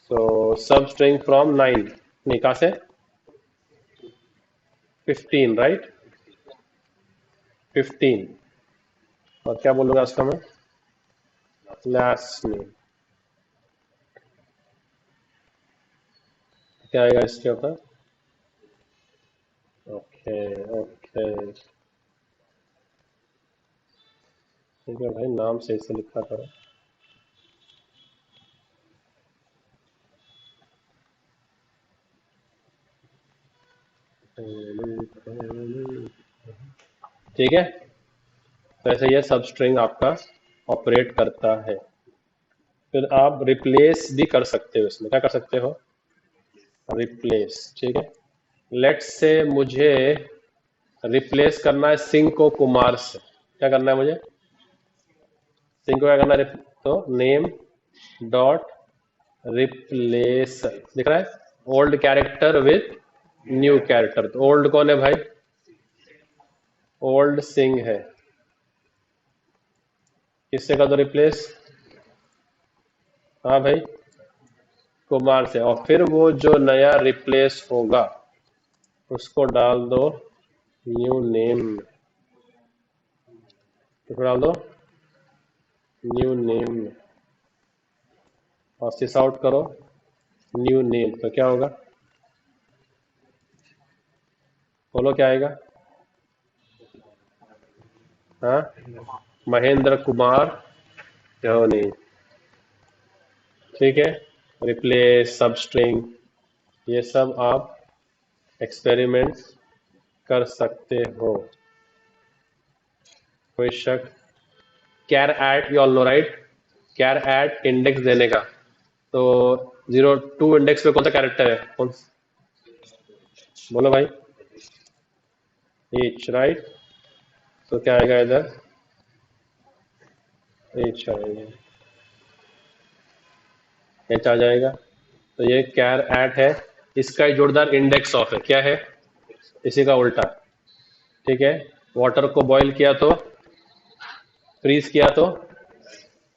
सो सब स्ट्रिंग फ्रॉम 9, नहीं कहाँ से? 15, राइट? 15। और क्या बोलूंगा उसका मैं? Last name. क्या आएगा इसके ऊपर? ओके ओके, ठीक है भाई, नाम सही से लिखा करो। ठीक है, तो ऐसे ये सब स्ट्रिंग आपका ऑपरेट करता है। फिर आप रिप्लेस भी कर सकते हो इसमें। क्या कर सकते हो? रिप्लेस। ठीक है, लेट्स से मुझे रिप्लेस करना है सिंह को कुमार से। क्या करना है मुझे? सिंह को क्या करना है? तो नेम डॉट रिप्लेस, दिख रहा है? Old character with new character. तो ओल्ड कौन है भाई? ओल्ड सिंह है। किससे कर दो रिप्लेस? हाँ भाई, कुमार से। और फिर वो जो नया रिप्लेस होगा उसको डाल दो न्यू नेम में। उसको डाल दो न्यू नेम में और सिस आउट करो न्यू नेम। तो क्या होगा? बोलो क्या आएगा? हाँ, महेंद्र कुमार धोनी। ठीक है, रिप्लेस, सब स्ट्रिंग, ये सब आप एक्सपेरिमेंट कर सकते हो। कोई शक? Char at, you all know right? Char at index देने का। तो 02 इंडेक्स पे कौन सा कैरेक्टर है? कौन? बोलो भाई। H, right? तो क्या आएगा इधर? एच आएगा, एच आ जाएगा। तो ये कैर एट है, इसका ही जोरदार इंडेक्स ऑफ है। क्या है? इसी का उल्टा। ठीक है, वाटर को बॉईल किया तो फ्रीज, किया तो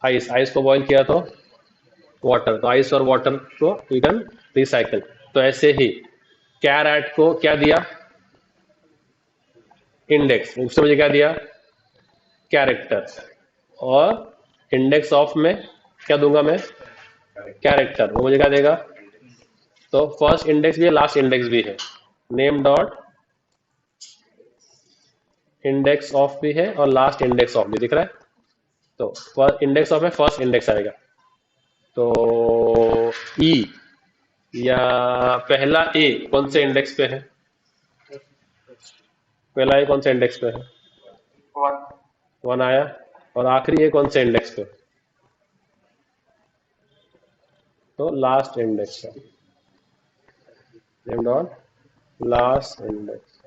आइस, आइस को बॉईल किया तो वाटर, तो आइस और वाटर को यू कैन रिसाइकल। तो ऐसे ही कैर एट को क्या दिया? इंडेक्स। उसने मुझे क्या दिया? कैरेक्टर। और इंडेक्स ऑफ में क्या दूंगा मैं? कैरेक्टर। वो मुझे क्या देगा? तो फर्स्ट इंडेक्स भी है, लास्ट इंडेक्स भी है। नेम डॉट इंडेक्स ऑफ भी है और लास्ट इंडेक्स ऑफ भी दिख रहा है। तो फर्स्ट इंडेक्स ऑफ में फर्स्ट इंडेक्स आएगा। तो ई या पहला ए कौन से इंडेक्स पे है? पहला ए कौन से इंडेक्स पे है? 1 आया। और आखिरी ए कौन से इंडेक्स पे? तो लास्ट इंडेक्स है। Name dot last index.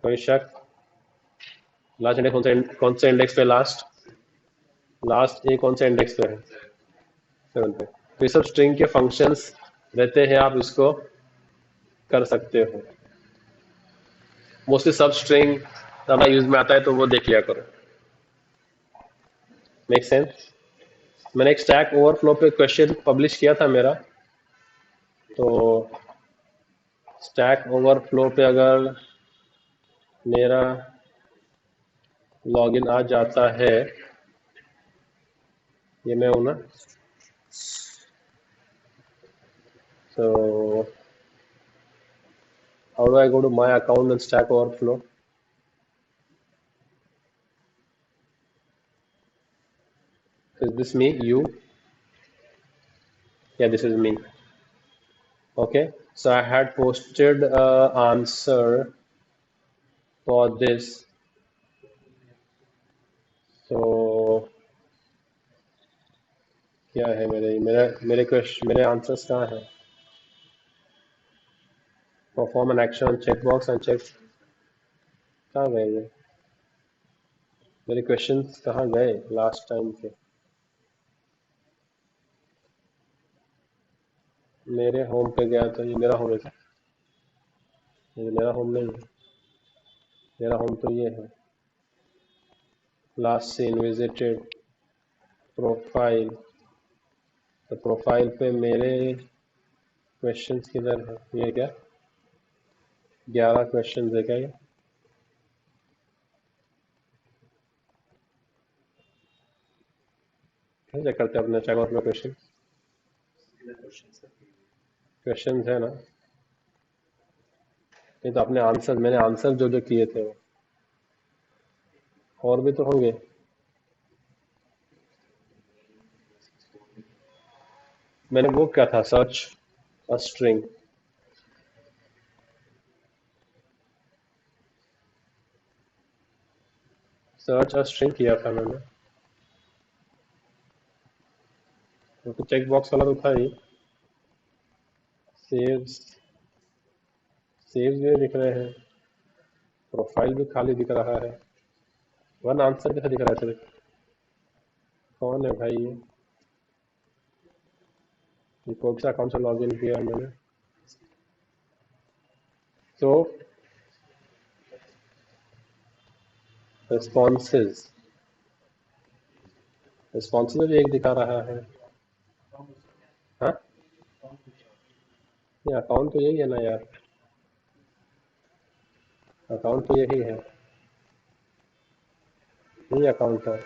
कोई शक? लास्ट इंडेक्स कौन से इंडेक्स पे? लास्ट ए कौन से इंडेक्स पे है? 7 पे। तो ये सब स्ट्रिंग के फंक्शंस रहते हैं, आप इसको कर सकते हो। मोस्टली सब स्ट्रिंग ज़्यादा यूज में आता है तो वो देख लिया करो। Make sense? मैंने एक स्टैक ओवरफ्लो पे क्वेश्चन पब्लिश किया था मेरा, तो स्टैक ओवरफ्लो पे अगर मेरा लॉगिन आ जाता है, ये मैं हूं ना, so how do I go to my account and Stack Overflow? Is this me? You? Yeah, this is me. Okay, so I had posted answer for this. So क्या है मेरे क्वेश्चन, मेरे आंसर्स कहाँ है? Perform an action checkbox and check, कहाँ गए ये मेरे क्वेश्चंस, कहाँ गए लास्ट टाइम के? मेरे होम पे गया तो ये मेरा होम है क्या? ये मेरा होम नहीं है, मेरा होम तो ये है, लास्ट सीन विजिटेड, प्रोफाइल। तो प्रोफाइल पे मेरे क्वेश्चंस किधर है? ये क्या 11 क्वेश्चंस है क्या ये? चेक करते हैं अपने चेक आउट में क्वेश्चंस है ना? ये तो अपने आंसर, मैंने आंसर जो जो किए थे वो, और भी तो होंगे। मैंने वो क्या था, search a string, search a string किया था मैंने, तो चेक बॉक्स वाला तो था ही। सेव्स, सेव्स भी दिख रहे हैं, प्रोफाइल भी खाली दिख रहा है, वन आंसर कैसे दिख रहा है सिर्फ? कौन है भाई ये कौन सा अकाउंट से लॉग इन किया मैंने? तो रिस्पॉन्सेज, रिस्पॉन्सेज में भी एक दिखा रहा है। हाँ, ये अकाउंट तो यही है ना यार, अकाउंट तो यही है, यही अकाउंट है।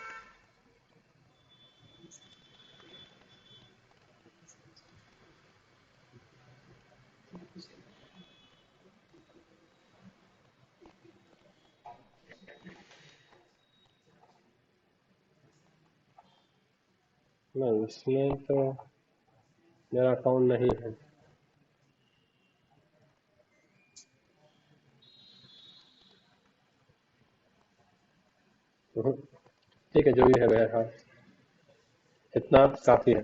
नहीं, इसमें तो मेरा अकाउंट नहीं है। ठीक है, जो भी है बहरहाल, इतना काफी है।